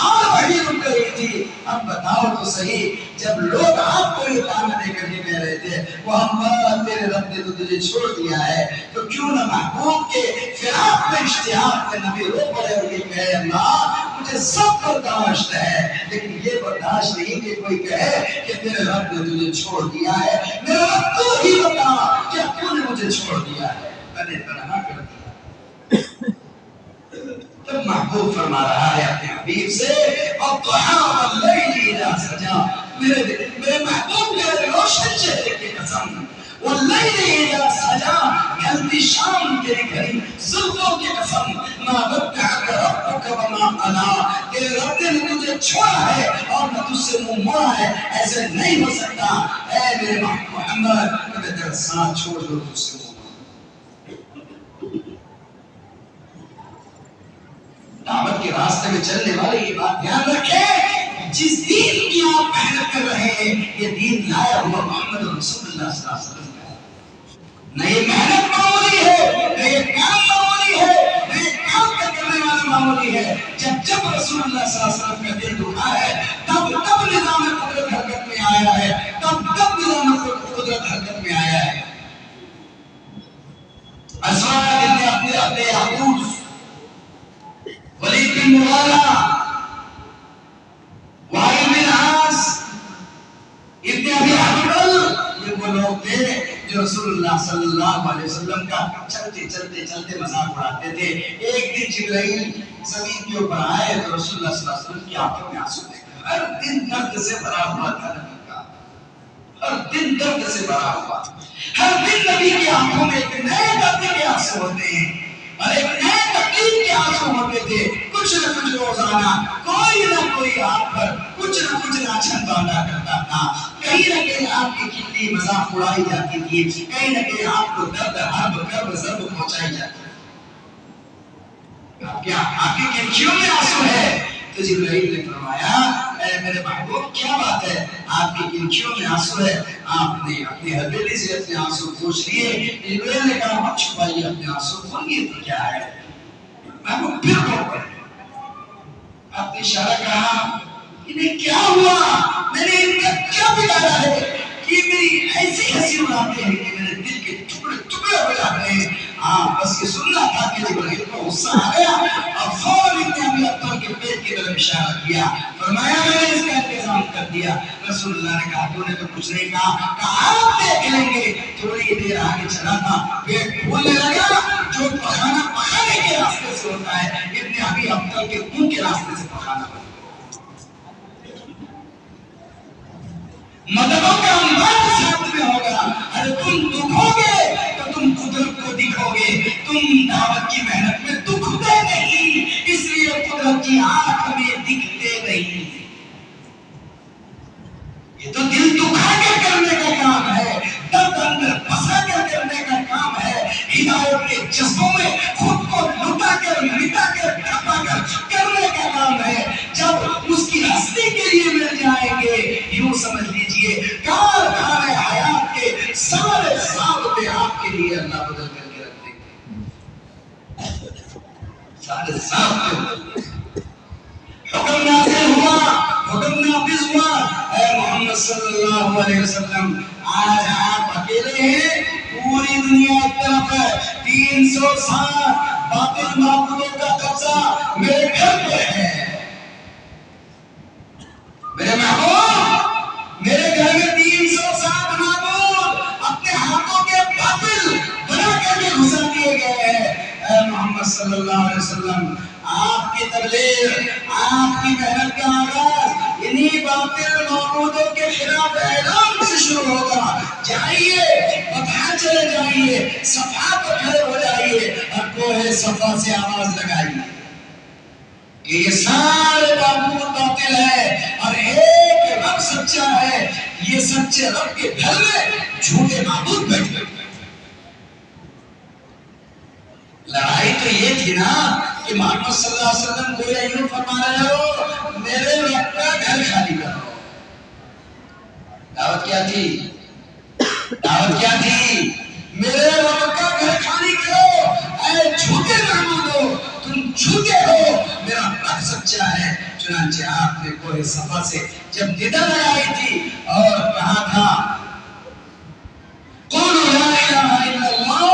اور وہی رک گئی تھی. اب بتاؤ تو صحیح، جب لوگ آپ کو یہ کام دے کر کے کہہ رہے تھے محمد تیرے رب نے تو تجھے چھوڑ دیا ہے، تو کیوں نہ محبوب کے فراق میں اشتیاق میں نبی رو پڑے اور یہ کہے اللہ مجھے سب برداشت ہے، لیکن یہ برداشت نہیں کہ کوئی کہے کہ تیرے رب نے تجھے چھوڑ دیا ہے. میرا رب تو ہی بتا کہ تو نے مجھے چھوڑ دیا ہے. تنے تنہا کر دیا. تب محبوب فرما رہا ہے اپنے حبیب سے والضحى والليل اذا سجى. میرے محبوب میرے روشن چہرے کی قسم والليل اذا سجى ڈھلتی شام تیری گھڑی زلفوں کی قسم ما ودعك ربك وما قلى. تیرے رب نے تجھے چھوڑا ہے اور نہ تجھ سے منہ موڑا ہے. ایسے نہیں ہو سکتا اے میرے محمد کہ میں تیرا ساتھ چھوڑ دوں تجھ سے منہ. دعوت کے راستے میں چلنے والے یہ بات دھیان رکھیں جس دین کی آپ محنت کر رہے ہیں یہ دین لایا ہوا محمد رسول اللہ صلی اللہ علیہ وسلم کا. نہ یہ محنت معمولی ہے نہ یہ کام معمولی ہے نہ یہ کام کرنے والا معمولی ہے. جب رسول اللہ صلی اللہ علیہ وسلم کا دل دکھا ہے تب نظام قدرت حرکت میں آیا ہے. تب نظام قدرت حرکت میں آیا ہے. اسرار نے اپنے یعقوب ولید بن مغیرہ وائل بن عاص ابن ابی حبیبل یہ وہ لوگ تھے جو رسول اللہ صلی اللہ علیہ وسلم کا چلتے مذاق اڑاتے تھے. ایک دن جبرائیل زمین کے اوپر آئے تو رسول اللہ صلی اللہ علیہ وسلم کی آنکھوں میں آنسو دیکھا. ہر دن درد سے بھرا ہوا تھا نبی کا. ہر دن درد سے بھرا ہوا. ہر دن نبی کی آنکھوں میں ایک نئے درد کے آنسو ہوتے ہیں اور ایک نئے تکلیف کے آنسو ہوتے تھے. کچھ نہ کچھ روزانہ کوئی نہ کوئی آپ پر کچھ نہ کچھ ناچن باندھا کرتا تھا. کہیں نہ کہیں آپ کی کتنی مذاق اڑائی جاتی تھی. کہیں نہ کہیں آپ کو درد حرب کرب ضرب پہنچائی جاتی. آپ کی کنکھیوں میں آنسو ہے تو جبرائیل نے فرمایا اے میرے محبوب کیا بات ہے آپ کی کنکھیوں میں آنسو ہے. آپ نے اپنی حویلی سے اپنے آنسو پوچھ لیے. جبرائیل نے کہا مت چھپائیے اپنے آنسو بولیے تو کیا ہے. محبوب پھر رو پڑے. آپ نے اشارہ کہا انہیں کیا ہوا میں نے ان کا کیا بگاڑا ہے کہ میری ایسی ہنسی اڑاتے ہیں کہ میرے دل کے ٹکڑے ٹکڑے ہو جاتے ہیں. بس یہ سننا تھا کہ جبرائیل کو غصہ آ گیا اور فوراً ابن ابی عطار کے پیٹ کی طرف اشارہ کیا. فرمایا میں نے اس کا انتظام کر دیا. رسول اللہ نے کہا تو نے تو کچھ نہیں کہا آپ دیکھ لیں گے. تھوڑی دیر آگے چلا تھا پیٹ پھولنے لگا جو پخانا پخانے کے راستے سے ہوتا ہے ابن ابی عطار کے منہ کے راستے سے پخانا بنا. مددوں کا انداز ساتھ میں ہوگا. اگر تم دکھو گے تو تم قدرت کو دکھو گے. تم دعوت کی محنت میں دکھتے نہیں اس لیے قدرت کی آنکھ میں دکھتے نہیں. یہ تو دل دکھا کے کرنے کا کام ہے. درد اندر پسا کر کرنے کا کام ہے. ہدایت کے جذبوں میں خود کو لٹا کر مٹا کر ڈھپا کر کرنے کا کام ہے. جب اس کی ہستی کے لیے مل جائیں گے یوں سمجھ لیجئے کارخانے حیات کے سارے ضابطے آپ کے لیے اللہ بدل کر کے رکھ دیں گے. سارے ضابطے حکم نازل ہوا حکم نافذ ہوا. اے محمد صلی اللہ علیہ وسلم آج آپ اکیلے ہیں. پوری دنیا ایک طرف ہے. 300 سال باطل معبودوں کا قبضہ میرے گھر پہ ہے. میرے محبوب میرے گھر میں 307 معبود اپنے ہاتھوں کے باطل بنا کر کے گھسا دیے گئے ہیں. اے محمد صلی اللہ علیہ وسلم آپ کی تبلیغ آپ کی محنت کا آغاز انہی باطل معبودوں کے خلاف اعلان سے شروع ہوگا. جائیے بتا چلے جائیے صفا پر کھڑے ہو جائیے اور کوہ صفا سے آواز لگائیے کہ یہ سارے معبود باطل ہے اور ایک رب سچا ہے. یہ سچے رب کے گھر میں جھوٹے معبود بیٹھے. لڑائی تو یہ تھی نا کہ محمد صلی اللہ علیہ وسلم گویا یوں فرما رہے ہو میرے رب کا گھر خالی کرو. دعوت کیا تھی؟ دعوت کیا تھی؟ میرے رب کا گھر خالی کرو. اے جھوٹے معبودو تم جھوٹے ہو میرا رب سچا ہے. چنانچہ آپ نے کوہ صفا سے جب ندا لگائی تھی اور کہا تھا قولوا لا الہ الا اللہ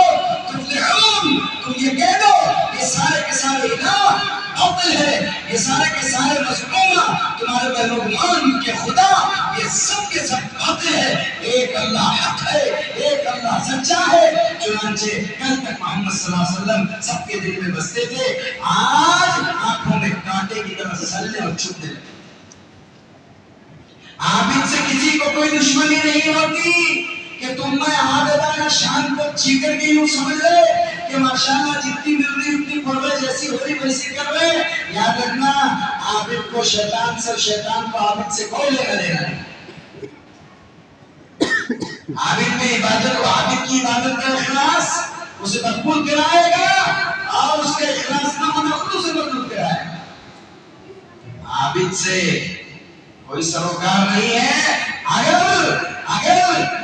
تفلحون. تم یہ کہہ دو یہ سارے کے سارے الہ باطل ہے. یہ سارے کے سارے مظلومہ تمہارے بہلومان کے خدا یہ سب کے سب باطل ہے. ایک اللہ حق ہے، ایک اللہ سچا ہے۔ چنانچہ کل تک محمد صلی اللہ علیہ وسلم سب کے دل میں بستے تھے، آج آنکھوں میں کانٹے کی طرح سلنے اور چھپنے لگے۔ عابد سے کسی کو کوئی دشمنی نہیں ہوتی کہ تم میں عابدانہ شان کو چیکر کے یوں سمجھ لے کہ ماشاءاللہ جتنی مل رہی اتنی پڑھ رہے، جیسی ہو رہی ویسی کر رہے۔ یاد رکھنا عابد کو شیطان سے، شیطان کو عابد سے کوئی لینا دینا نہیں۔ عابد میں عبادت و عابد کی عبادت کا اخلاص اسے مقبول کرائے گا اور اس کے اخلاص نہ ہونا خود اسے مقبول کرائے گا۔ عابد سے کوئی سروکار نہیں ہے، اگر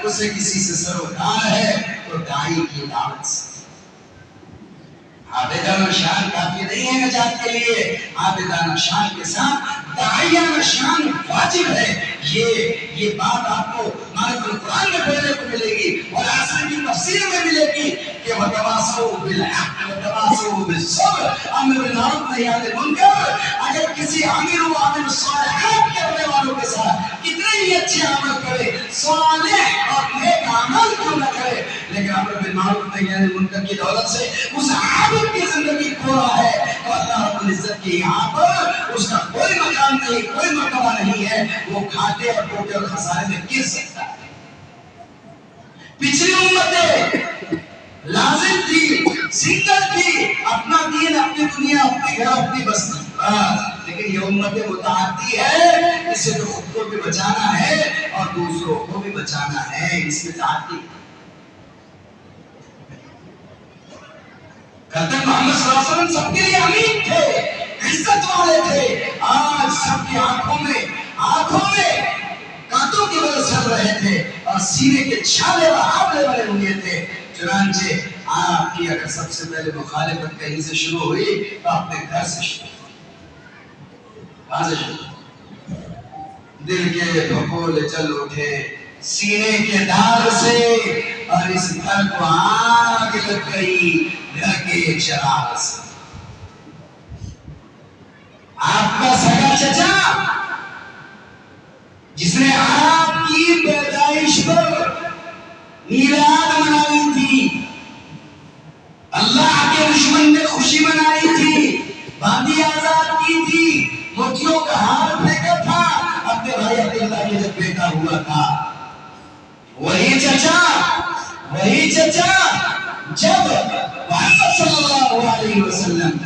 اسے کسی سے سروکار ہے تو دائی کی دعوت سے۔ عابدانہ شان کافی نہیں ہے نجات کے لیے، عابدانہ شان کے ساتھ داعیانہ شان واجب ہے۔ یہ بات آپ کو معرفت القرآن میں پڑھنے کو ملے گی اور عصر کی تفسیر میں ملے گی کہ وَتَوَاصَوْا بِالْحَقِّ وَتَوَاصَوْا بِالصَّبْرِ، امر بالمعروف نہی عن المنکر۔ اگر کسی عامل و عامل الصالحات کرنے والوں کے ساتھ کتنے ہی اچھے عمل کرے، صالح اور نیک عمل کیوں نہ کرے، لیکن امر بالمعروف نہی عن المنکر کی دولت سے اس عابد کی زندگی کھوڑا ہے تو اللہ رب العزت کے یہاں پر اس کا کوئی مقام نہیں، کوئی مرتبہ نہیں ہے، وہ گھاٹے اور ٹوٹے اور خسارے میں گر سکتا ہے۔ پچھلی امتیں لازم تھی، سنگل تھی، اپنا دین، اپنی دنیا، اپنی گھر، اپنی بستی، لیکن یہ امت متعدی ہے، اسے تو خود کو بھی بچانا ہے اور دوسروں کو بھی بچانا ہے، اس میں تعدی۔ کہتے محمد صلی اللہ علیہ وسلم سب کے لیے امین تھے، عزت والے تھے، آج سب کی آنکھوں میں کانٹوں کی وجہ چل رہے تھے اور سینے کے چھالے اور آبلے والے ہوئے تھے۔ چنانچہ آپ کی اگر سب سے پہلے مخالفت کہیں سے شروع ہوئی تو اپنے گھر سے شروع ہوئی، کہاں سے شروع؟ دل کے بھگولے چل اٹھے سینے کے داغ سے اور اس گھر کو آگ لگ گئی گھر کے چراغ سے۔ آپ کا سگا چچا جس نے آپ کی پیدائش پر میلاد منائی تھی، اللہ کے دشمن نے خوشی منائی تھی، باندی آزاد کی تھی، موتیوں کا ہار پھینکا تھا اپنے بھائی عبداللہ کے جب بیٹا ہوا تھا، وہی چچا جب محمد صلی اللہ علیہ وسلم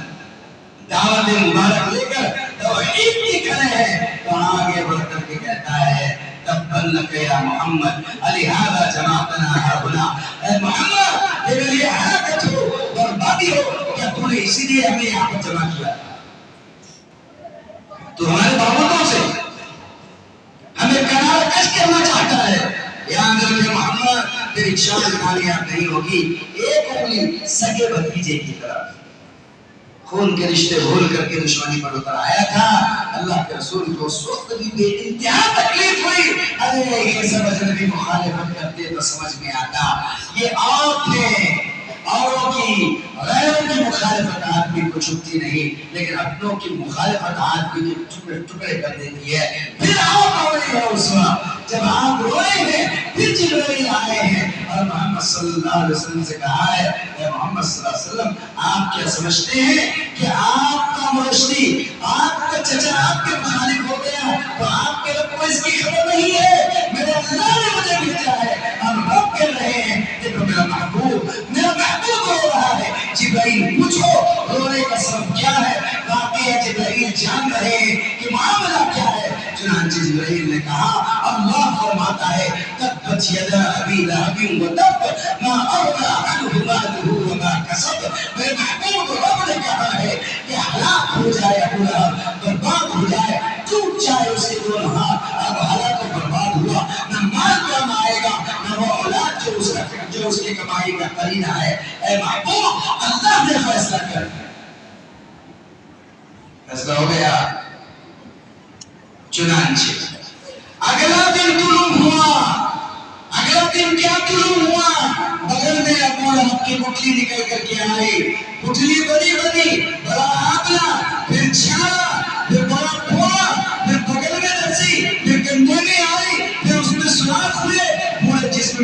دعوت مبارک لے کر توحید کی کھڑے ہیں تو آگے بڑھ کر کے کہتا ہے تبن لک یا محمد لہذا جماعتنا ہاہنا، اے محمد تیرے لیے ہلاکت ہو، بربادی ہو، کیا تو نے اسی لیے ہمیں یہاں پر جمع کیا؟ تو ہمارے بابتوں سے ہمیں کنارہ کش کرنا چاہتا ہے۔ یاد رکھے محمد تیری شان کامیاب نہیں ہوگی، ایک انگلی سگے بھتیجے کی طرف، خون کے رشتے بھول کر کے دشمنی پر اتر آیا تھا۔ اللہ کے رسول کو اس وقت بھی بے انتہا تکلیف ہوئی، ارے یہ سب اجنبی مخالفت کرتے تو سمجھ میں آتا، یہ اور تھے، اوروں کی غیروں کی مخالفت آدمی کو چھپتی نہیں، لیکن اپنوں کی مخالفت آدمی کے ٹکڑے ٹکڑے کر دیتی ہے۔ پھر آپ رو رہے ہیں اس وقت جب آپ روئے ہیں، پھر جبرائیل آئے ہیں اور محمد صلی اللہ علیہ وسلم سے کہا ہے اے محمد صلی اللہ علیہ وسلم آپ کیا سمجھتے ہیں کہ آپ کا مرشدی، آپ کا چچا آپ کے مخالف ہو گیا تو آپ کے رب کو اس کی خبر نہیں ہے؟ میرے اللہ نے مجھے بھیجا ہے اور رب کہہ رہے ہیں کہ تو میرا محبوب رو رہا ہے۔ جبرائیل پوچھو رونے کا سبب کیا ہے؟ واقعی جبرائیل جان رہے ہیں کہ معاملہ کیا ہے۔ چنانچہ جبرائیل نے کہا اللہ فرماتا ہے تبت یدا ابی لہب وتب ما اغنی عنہ مالہ وما کسب، میرے محبوب رب نے کہا ہے کہ ہلاک ہو جائے ابو لہب، برباد ہو جائے، ٹوٹ جائے اس کے دونوں ہاتھ، اب ہلاک و برباد ہوا، نہ مال کام آئے گا نہ وہ اولاد جو اس کی کمائی کا قرینہ ہے۔ اے محبوب اللہ نے فیصلہ کر دیا، فیصلہ ہو گیا۔ چنانچہ اگلا دن طلوع ہوا، اگلا دن کیا طلوع ہوا؟ بغل میں ابو لہب کی پٹلی نکل کر کے آئی، پٹلی بڑی بڑی، بڑا آگلا، پھر چھالا، پھر بڑا پھوڑا، پھر بغل میں دھسی، پھر کندھے میں آئی، پھر اس میں سوراخ ہوئے،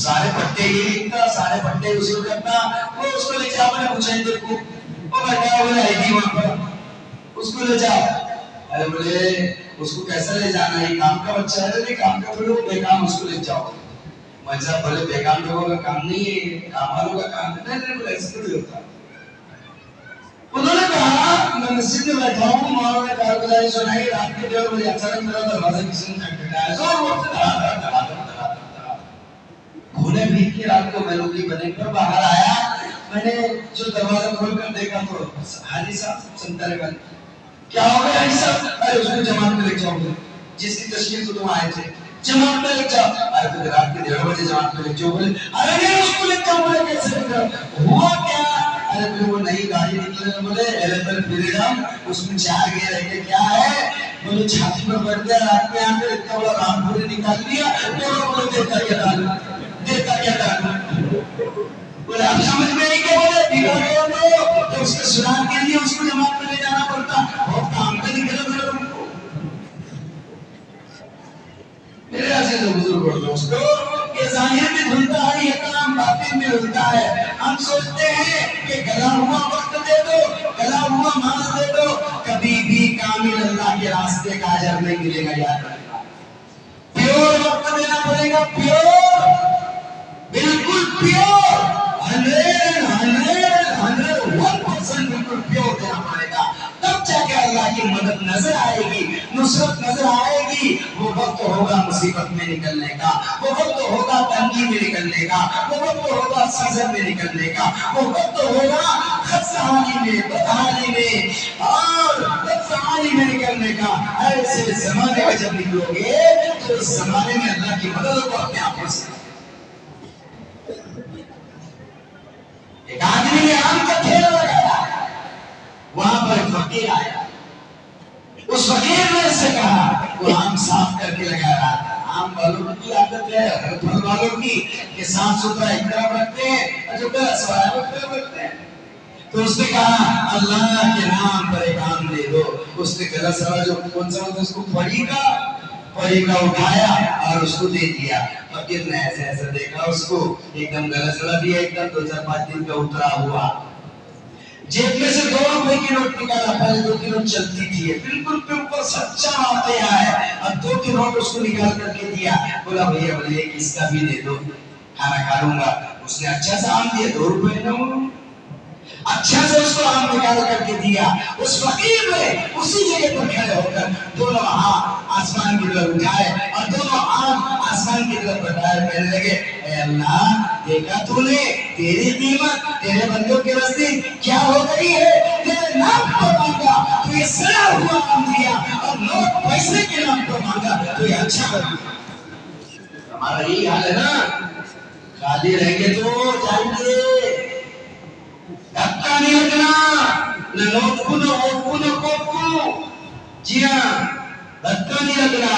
سارے پٹے یہ لکھتا، سارے پٹے وصول کرتا، وہ اس کو لے جاؤ، میں نے پوچھا ان کو وہ بیٹھا ہوا آئی تھی وہاں پر، اس کو لے جاؤ۔ ارے بولے اس کو کیسا لے جانا ہے، کام کا بچہ ہے؟ نہیں کام کا بولے بے کام، اس کو لے جاؤ۔ میں صاحب بولے بے کام لوگوں کا کام نہیں ہے، کام والوں کا کام ہے۔ نہیں بولے ایسے تو ہوتا۔ انہوں نے کہا میں مسجد میں بیٹھا ہوں، ماں نے کارگزاری سنائی، رات کے 1:30 بجے اچانک میرا دروازہ کسی نے کھٹکھٹایا، زور زور سے دھڑا کھولے بھی کی رات کو میں لوگی بنے کر باہر آیا، میں نے جو دروازہ کھول کر دیکھا تو حاجی صاحب سنترے بن کیا ہو گیا حاجی صاحب؟ ارے اس کو جماعت میں لے جاؤ گے، جس کی تشکیل کو تم آئے تھے جماعت میں لے جاؤ۔ ارے تو رات کے 1:30 بجے جماعت میں لے جاؤ، بولے ارے نہیں اس کو لے جاؤ، بولے کیسے لے جاؤ؟ ہوا کیا؟ ارے پھر وہ نئی گاڑی نکلے، بولے ایلیفنٹ فریڈم، اس میں 4 گیئر ہے، کیا ہے؟ بولے چھاتی پر بیٹھ گیا، رات میں آ کر اتنا بڑا رام پوری نکال لیا، بولے دیتا کیا ڈالو، دیتا کیا ڈالو؟ بولے آپ سمجھ میں نہیں کہ بولے بگڑ گئے ہو تو اس کے سراغ کے لیے اس کو جماعت میں لے جانا پڑتا، اور کام کا نکلے میرے ان کو۔ میرے عزیز و بزرگ اور دوستو، یہ ظاہر میں دھلتا ہے، یہ کام باطن میں دھلتا ہے۔ ہم سوچتے ہیں کہ گلا ہوا وقت دے دو، گلا ہوا مال دے دو، کبھی بھی کامل اللہ کے راستے کا اجر نہیں ملے گا۔ یاد رکھنا، پیور وقت دینا پڑے گا، پیور، بالکل پیور، 100% بالکل پیور دینا پڑے گا، تب جا کے اللہ کی مدد نظر آئے گی، نصرت نظر آئے گی۔ وہ وقت ہوگا مصیبت میں نکلنے کا، وہ وقت ہوگا تنگی میں نکلنے کا، وہ وقت ہوگا سیزن میں نکلنے کا، وہ وقت ہوگا خدشانی میں، بدحالی میں اور بدفعالی میں نکلنے کا۔ ایسے زمانے میں جب نکلو گے تو اس زمانے میں اللہ کی مدد کو اپنے آپ سے۔ ایک آدمی نے آم کا ٹھیلا لگایا، وہاں پر ایک فقیر آیا، اس فقیر نے اس سے کہا، وہ آم صاف کر کے لگا رہا تھا۔ آم والوں کی عادت ہے، پھل والوں کی، کہ صاف ستھرا ایک طرف رکھتے ہیں اور جو گلس والا ہے وہ طرف رکھتے ہیں۔ تو اس نے کہا اللہ کے نام پر ایک آم دے دو۔ اس نے گلس والا جو کون سا ہوتا ہے اس کو پھڑی کا اٹھایا اور اس کو دے دیا۔ فقیر نے ایسے ایسے دیکھا اس کو، ایک دم گلس والا دیا، ایک دم 2-4-5 دن کا اترا ہوا۔ جیب میں سے 2 روپے کی نوٹ نکالا، پہلے 2 کی نوٹ چلتی تھی، بالکل بالکل سچا واقعہ ہے۔ اب 2 کی نوٹ اس کو نکال کر کے دیا، بولا بھیا بولے اس کا بھی دے دو، کھانا کھا لوں گا۔ اس نے اچھا سا آم دیا، 2 روپے نہ، اچھا سے اس کو آم نکال کر کے دیا۔ اس فقیر نے اسی جگہ پر کھڑے ہو کر دونوں ہاتھ آسمان کی طرف اٹھائے اور دونوں آم آسمان کی طرف بڑھائے، کہنے لگے اے اللہ، دیکھا تو نے تیری قیمت تیرے بندوں کے نزدیک کیا ہو گئی ہے؟ تیرے نام پر مانگا تو یہ سڑا ہوا آم دیا، اور نوٹ پیسے کے نام پر مانگا تو یہ اچھا بنا۔ ہمارا یہی حال ہے نا، خالی رہیں گے تو جائیں گے، دھکا نہیں لگنا، نہ نوٹ کو نہ ووٹ کو نہ کوٹ کو، جی ہاں دھکا نہیں لگنا۔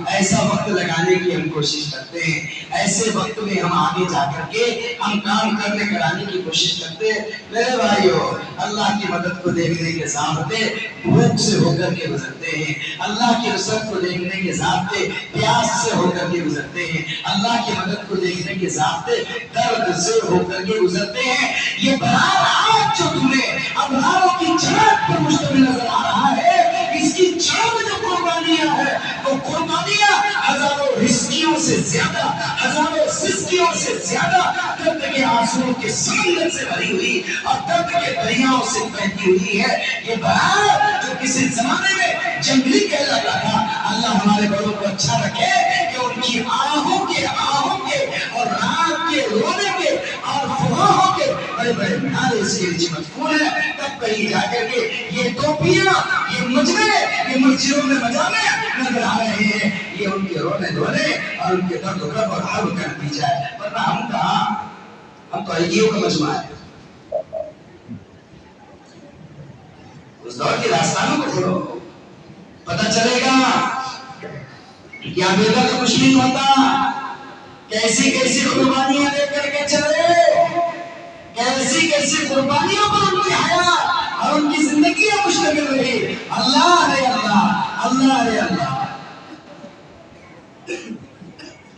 ایسا وقت لگانے کی ہم کوشش کرتے ہیں، ایسے وقت میں ہم آگے جا کر کے ہم کام کرنے کرانے کی کوشش کرتے ہیں۔ میرے بھائیو، اللہ کی مدد کو دیکھنے کے ضابطے بھوک سے ہو کر کے گزرتے ہیں، اللہ کی نصرت کو دیکھنے کے ضابطے پیاس سے ہو کر کے گزرتے ہیں، اللہ کی مدد کو دیکھنے کے ضابطے درد سے ہو کر کے گزرتے ہیں۔ یہ بہار آج جو تمہیں ابراروں کی جماعت پر مشتمل نظر آ رہا ہے، اس کی جڑ میں جو قربانیاں ہے وہ قربانیاں ہزاروں رزقیوں سے زیادہ، ہزاروں سسکیوں سے زیادہ درد کے آنسوؤں کے سمندر سے بھری ہوئی اور درد کے دریاؤں سے بہتی ہوئی ہے۔ یہ بہار جو کسی زمانے میں جنگلی کہلاتا تھا، اللہ ہمارے بڑوں کو اچھا رکھے کہ ان کی آہوں کے اور رات کے رونے کے اور فواہوں کے بڑے بڑے نعرے اس کے لیے مدفون ہیں۔ تب کہیں جا کر کے یہ ٹوپیاں، یہ مجمے، یہ مسجدوں میں مجامع نظر آ رہے ہیں، یہ ان کے رونے دھونے اور ان کے درد و غم اور حل کا نتیجہ ہے۔ ورنہ ہم کہاں، ہم تو ایدیوں کا مجمع ہے۔ اس دور کی داستانوں کو پڑھو، پتہ چلے گا کہ عبیدہ کا کچھ نہیں ہوتا، کیسی کیسی قربانیاں لے کر کے چلے، کیسی کیسی قربانیوں پر ان کی حیات اور ان کی زندگیاں مشتمل رہی۔ اللہ ہے اللہ، اللہ ہے اللہ۔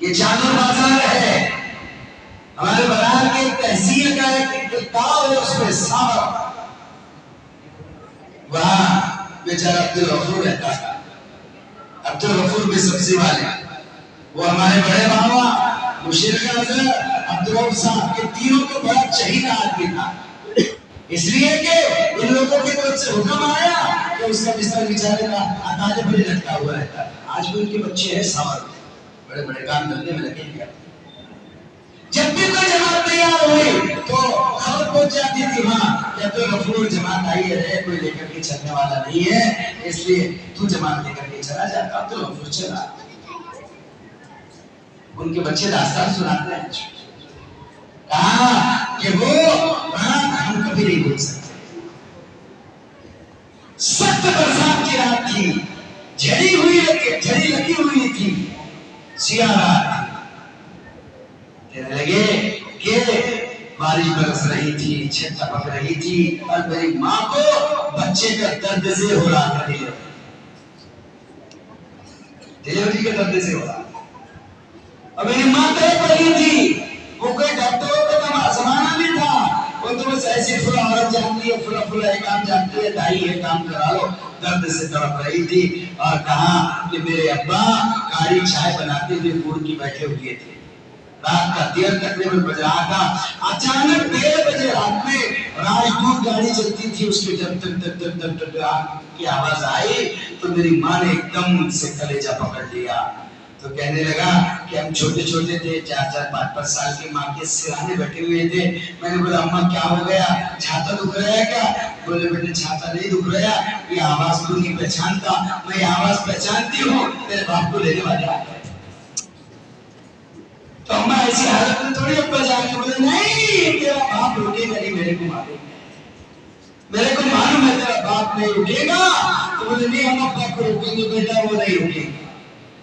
یہ چادر بازار ہے، ہمارے برار کے ایک تحصیل کا ایک کتاب ہے، اس میں صبر، وہاں بیچارہ عبدالغفور رہتا تھا. عبدالغفور بھی سبزی والے، وہ ہمارے بڑے بابا مشرق اعظم عبدالرؤف صاحب کے تینوں کو بڑا چہیتا آدمی تھا، اس لیے کہ ان لوگوں کی طرف سے حکم آیا کہ اس کا بستر بیچارے کا آدھے بجے لٹکا ہوا رہتا ہے. آج بھی ان کے بچے ہیں ساور، بڑے بڑے کام دھندے میں لگے ہوئے. جب بھی کوئی جماعت تیار ہوئی تو خبر پہنچ جاتی تھی وہاں کہ عبدالغفور جماعت آئی ہے، کوئی لے کر کے چلنے والا نہیں ہے، اس لیے تو جماعت لے کر کے چلا جا. عبدالغفور چلا. ان کے بچے داستان سناتے ہیں، کہا کہ وہ رات ہم کبھی نہیں بھول سکتے. سخت برسات کی رات تھی، جھڑی لگی ہوئی تھی، سیاہ رات تھی. کہنے لگے کہ بارش برس رہی تھی، چھت ٹپک رہی تھی، اور میری ماں کو بچے کا درد سے ہو رہا تھا. ڈیلیوری کے درد سے ہو رہا تھا، اور میری ماں تڑپ رہی تھی. وہ کوئی ڈاکٹروں کا زمانہ نہیں تھا، وہ تو بس ایسی فلا عورت جانتی ہے، فلا ایک کام جانتی ہے، دائی ہے کام کرا لو. درد سے تڑپ رہی تھی اور کہا کہ میرے ابا کالی چائے بناتے ہوئے گڑ کی بیٹھے ہوئے تھے. رات کا 13 تقریباً بج رہا تھا. اچانک 1:30 بجے رات میں راجدوت گاڑی چلتی تھی، اس کی جب تک کی آواز آئی تو میری ماں نے ایک دم سے کلیجہ پکڑ لیا. تو کہنے لگا کہ ہم چھوٹے چھوٹے تھے، 4-4 5-5 سال کی، ماں کے سرانے بیٹھے ہوئے تھے. میں نے بولا اماں کیا ہو گیا، چھاتا دکھ رہا ہے کیا؟ بولے بیٹے چھاتا نہیں دکھ رہا، یہ آواز کو نہیں پہچانتا. میں یہ آواز پہچانتی ہوں، میرے باپ کو لینے والے آ گئے. تو اماں ایسی حالت میں تھوڑی ابا جان کے بولے نہیں تیرا باپ رکے گا نہیں، میرے کو معلوم ہے تیرا باپ نہیں رکے گا. تو بولے نہیں ہم ابا کو روکیں گے بیٹا، وہ نہیں رکے گا.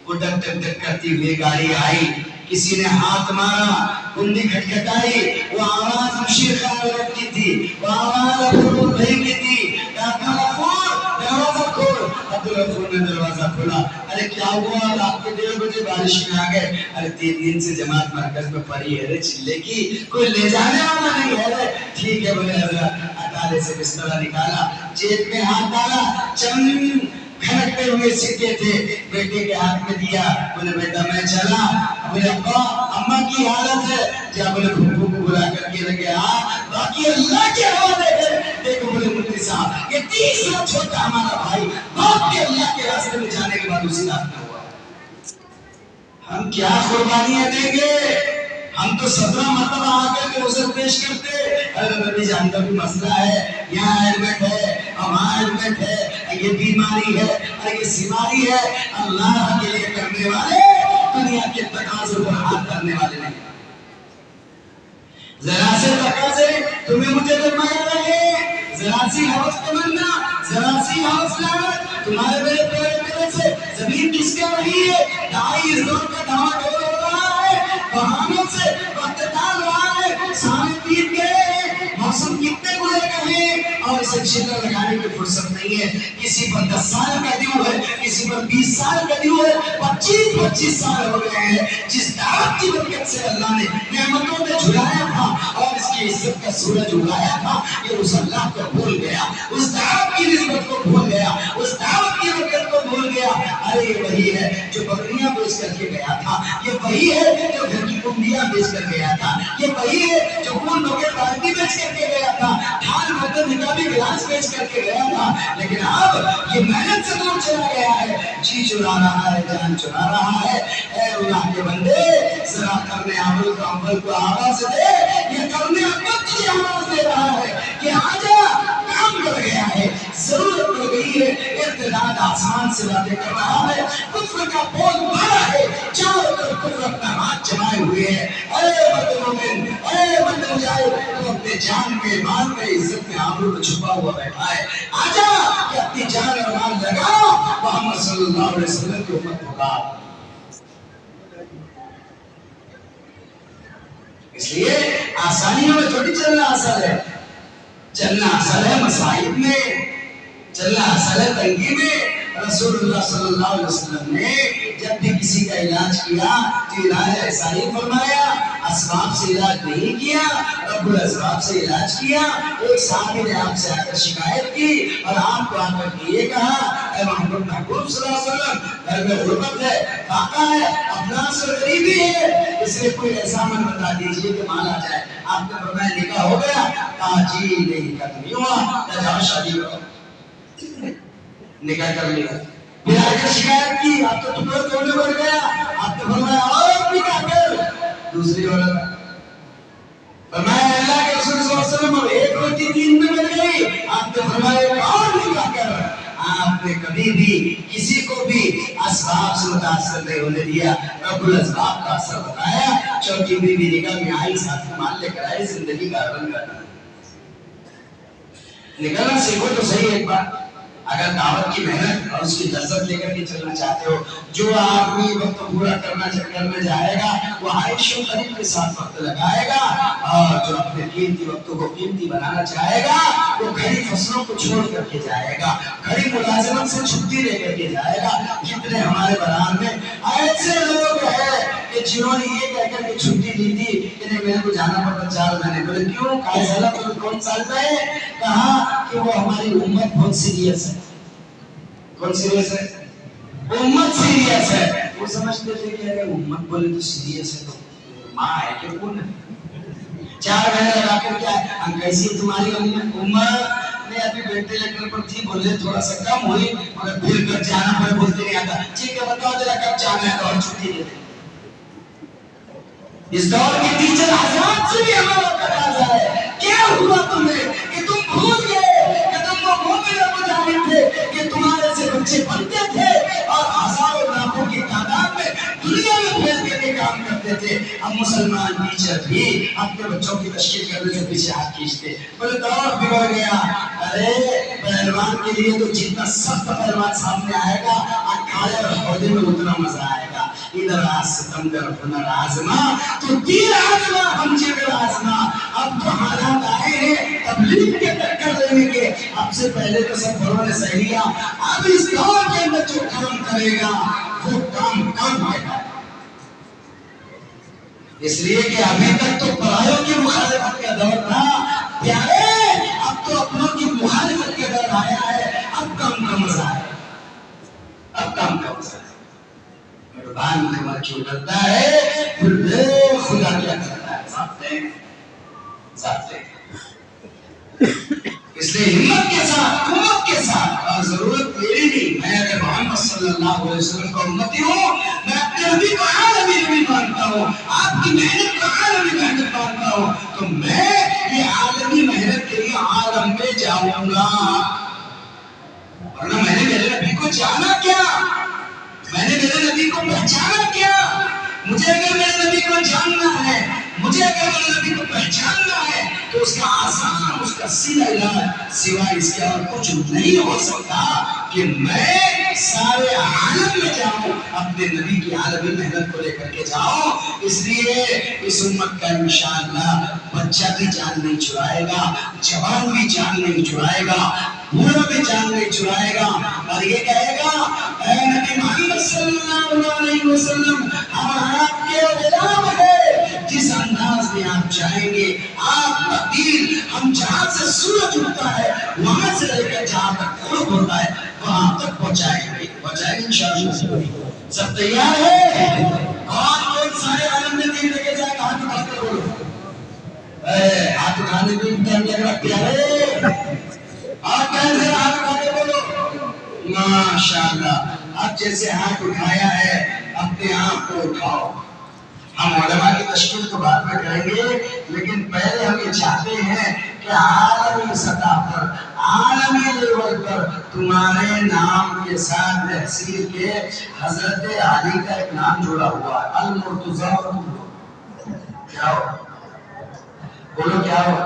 وہ ڈک ڈک ڈک کرتی ہوئی گاڑی آئی، کسی نے ہاتھ مارا، کنڈی کھٹکھٹائی. وہ آواز مشیر خان کی تھی، وہ آواز عبدالغفور بھائی کی تھی. عبدالغفور دروازہ کھول. عبدالغفور نے دروازہ کھولا. ارے کیا ہوا؟ رات کے 1:30 بجے بارش میں آ گئے. ارے 3 دن سے جماعت مرکز میں پڑی ہے رے چلے کی، کوئی لے جانے والا نہیں ہے رے. ٹھیک ہے بولے حضرت. اٹالے سے بسترا نکالا، جیب میں ہاتھ ڈالا، چند کھڑکتے ہوئے سکے تھے، بیٹے کے ہاتھ میں دیا. بولے بیٹا میں چلا. بولے ابا اماں کی حالت ہے کیا؟ بولے پھپھو کو بلا کر کے لگے باقی اللہ کے حوالے ہے. دیکھو بولے مفتی صاحب، یہ 30 سال چھوٹا ہمارا بھائی باپ کے اللہ کے راستے میں جانے کے بعد اسی رات میں ہوا. ہم کیا قربانیاں دیں گے؟ ہم تو 17 مرتبہ آ کر کے عذر پیش کرتے. ارے نبی جان کا بھی مسئلہ ہے، یہاں ایڈمٹ ہے، وہاں ایڈمٹ ہے، یہ بیماری ہے، یہ سیماری ہے. اللہ کے لیے کرنے والے دنیا کے تقاضوں پر ہاتھ کرنے والے نہیں. ذرا سے تقاضے تمہیں مجھے درمایا رہے، ذرا سی حوث تمنا، ذرا سی حوث لعنت، تمہارے میرے پیارے میرے سے زمین کس کا رہی ہے؟ دائی اس دور کا دھاما ڈول ہو رہا ہے، بہانوں سے وقت ڈال رہا ہے. سامنے بیت گئے، موسم کتنے گزر گئے ہیں اور اسے چلر لگانے کی فرصت نہیں ہے. کسی پر 10 سال کا دیو ہے، کسی پر 20 سال کا دیو ہے، 25 سال ہو گئے ہیں. جس دعوت کی برکت سے اللہ نے نعمتوں میں جھلایا تھا اور اس کی عزت کا سورج اگایا تھا، یہ اس اللہ کو بھول گیا، اس دعوت کی نسبت کو بھول گیا، اس دعوت کی برکت کو بھول گیا. ارے یہ وہی ہے جو بکریاں بیچ کر کے گیا تھا، یہ وہی ہے جو گھر کی کنڈیاں بیچ کر گیا تھا، یہ وہی ہے جو پھول بغیر بالٹی بیچ کر کے گیا تھا، تھال برتن نکابی گلاس بیچ کر کے گیا تھا. لیکن اب یہ محنت سے دور چلا گیا ہے، جی چرا رہا ہے، جان چرا رہا ہے. اے اللہ کے بندے، ذرا کرنے عمل کو آواز دے. یہ کرنے عمل کی آواز دے رہا ہے کہ آجا، کام بڑھ گیا ہے، ضرورت پڑ گئی ہے. ارتداد آسمان سے باتیں کر رہا ہے، کفر کا بول مارا ہے، چاروں طرف کفر اپنا ہاتھ جمائے ہوئے ہیں. اے مرد مومن، اے مرد مجاہد، تو اپنے جان میں، مال میں، عزت میں، آبرو میں چھپا ہوا بیٹھا ہے. آجا کہ اپنی جان اور مال لگا محمد صلی اللہ علیہ وسلم کی امت پکار. اس لیے آسانیوں میں تھوڑی چلنا اصل ہے، چلنا اصل ہے مصائب میں، چلنا اصل ہے تنگی میں. رسول اللہ صلی اللہ علیہ وسلم نے جب بھی کسی کا علاج کیا تو علاج ایسا ہی فرمایا، اسباب سے علاج نہیں کیا، رب الاسباب سے علاج کیا۔ ایک صحابی نے آپ سے آ کر شکایت کی اور آپ کو آ کر یہ کہا، اے محمد محبوب صلی اللہ علیہ وسلم، گھر میں غربت ہے، فاقہ ہے، افلاس اور غریبی ہے، اس لیے کوئی ایسا عمل بتا دیجیے کہ مال آ جائے۔ آپ نے فرمایا نکاح ہو گیا؟ کہا جی نہیں، نکاح نہیں ہوا، جاؤ شادی کرو۔ نکاح کر لیا، پھر آ کر شکایت کی، آپ تو ٹکڑے توڑنے بڑھ گیا، آپ نے فرمایا اور نکاح کر، دوسری عورت۔ فرمایا اللہ کے رسول صلی اللہ علیہ وسلم ایک روٹی تین میں بن گئی، آپ نے فرمایا اور نکاح کر۔ آپ نے کبھی بھی کسی کو بھی اسباب سے متاثر نہیں ہونے دیا، رب الاسباب کا اثر بتایا۔ چوتھی بیوی نکاح میں آئی، ساتھ میں مال لے کر آئی، زندگی کا رنگ کرنا۔ نکلنا سیکھو تو صحیح ایک بار، اگر دعوت کی محنت اور اس کی لذت لے کر کے چلنا چاہتے ہو۔ جو آدمی وقت پورا کرنے جائے گا وہ عائش و قریب کے ساتھ وقت لگائے گا، اور جو اپنے قیمتی وقتوں کو قیمتی بنانا چاہے گا وہ کھڑی فصلوں کو چھوڑ کر کے جائے گا، کھڑی ملازمت سے چھٹی لے کر کے جائے گا۔ کتنے ہمارے بران میں ایسے لوگ ہیں کہ جنہوں نے یہ کہہ کر کے چھٹی لی تھی کہ نہیں میرے کو جانا پڑتا 4 مہینے، بولے کیوں؟ کون سال میں؟ کہا کہ وہ ہماری امت بہت سیریس ہے۔ کون سیریس ہے؟ امت سیریس ہے۔ وہ سمجھتے تھے کہ اگر امت بولے تو سیریس ہے تو ماں ہے کہ کون ہے؟ 4 مہینے لگا کر کیا ہے؟ ہم کیسی ہے تمہاری امت نے ابھی بیٹے لیٹر پر تھی، بولے تھوڑا سا کم ہوئی مگر پھر کر جانا پڑے، بولتے نہیں آتا ٹھیک ہے بتاؤ ذرا کب جانا ہے اور چھٹی دے دیں۔ اس دور کے ٹیچر حضرات سے بھی ہمارا تقاضا ہے، کیا ہوا تمہیں کہ تم بھول گئے کہ تم وہ مومن اور مجاہد تھے کہ تمہارے سے بچے بنتے تھے اور ہزاروں لاکھوں کی تعداد میں دنیا میں پھیل کر کے کام کرتے تھے۔ اب مسلمان ٹیچر بھی اپنے بچوں کی تشکیل کرنے سے پیچھے ہاتھ کھینچتے، بولے دور بگڑ گیا۔ ارے پہلوان کے لیے تو جتنا سخت پہلوان سامنے آئے گا اکھاڑے اور عہدے میں اتنا مزہ آئے گا۔ ادھر ستمگر ہنر آزما تو تیر آزما ہم جگر آزما۔ اب تو حالات آئے ہیں تبلیغ کے ٹکر لینے کے، اب سے پہلے تو سب بڑوں نے سہ لیا، اب اس دور کے اندر جو کام کرے گا وہ کام ہے۔ اس لیے کہ ابھی تک تو پرایوں کی مخالفت کا دور تھا پیارے، اب تو اپنوں کی مخالفت کا دور آیا ہے، اب کام کا مزہ ہے، اب کام کا مزہ ہے۔ مہربان کمر کیوں کرتا ہے، پھر بے خدا کیا کرتا ہے، ذات اس لیے ہمت کے ساتھ، قوت کے ساتھ، اور ضرورت میری نہیں، میں اگر محمد صلی اللہ علیہ وسلم کا امتی ہوں، میں اپنے نبی کو عالمی نبی مانتا ہوں، آپ کی محنت کو عالمی محنت مانتا ہوں، تو میں یہ عالمی محنت کے لیے عالم پہ جاؤں گا، ورنہ میں نے میرے نبی کو جانا کیا، میں نے میرے نبی کو پہچانا کیا؟ مجھے اگر میرے نبی کو جاننا ہے، مجھے اگر میرے نبی کو پہچاننا ہے تو اس کا آسان، اس کا سیدھا علاج سوائے اس کے اور کچھ نہیں ہو سکتا کہ میں سارے عالم میں جاؤں، اپنے نبی کی عالمی محنت کو لے کر کے جاؤں۔ اس لیے اس امت کا انشاءاللہ بچہ بھی جان نہیں چھڑائے گا، جوان بھی جان نہیں چھڑائے گا، بوڑھا بھی جان نہیں چھڑائے گا، اور یہ کہے گا اے نبی محمد صلی اللہ علیہ وسلم، ہم آپ کے غلام ہیں، جس انداز میں آپ چاہیں گے، آپ کا دین ہم جہاں سے سورج اٹھتا ہے وہاں سے لے کر جہاں تک غروب ہوتا ہے وہاں تک پہنچائیں گے انشاءاللہ۔ سب تیار ہے؟ کون سارے عالم میں دین لے کے جائے گا؟ ہاتھ اٹھا کر بولو، ہاتھ اٹھانے میں ٹائم لگ رہا پیارے، آپ کیسے ہاتھ اٹھا کے بولو ماشاءاللہ۔ اب جیسے ہاتھ اٹھایا ہے اپنے آپ کو اٹھاؤ۔ ہم علماء کی تشکیل تو بعد میں کریں گے، لیکن پہلے ہم یہ چاہتے ہیں کہ عالمی سطح پر، عالمی لیول پر تمہارے نام کے ساتھ تحصیل کے حضرت علی کا ایک نام جڑا ہوا ہے، المرتضیٰ۔ کیا ہو؟ بولو کیا ہو؟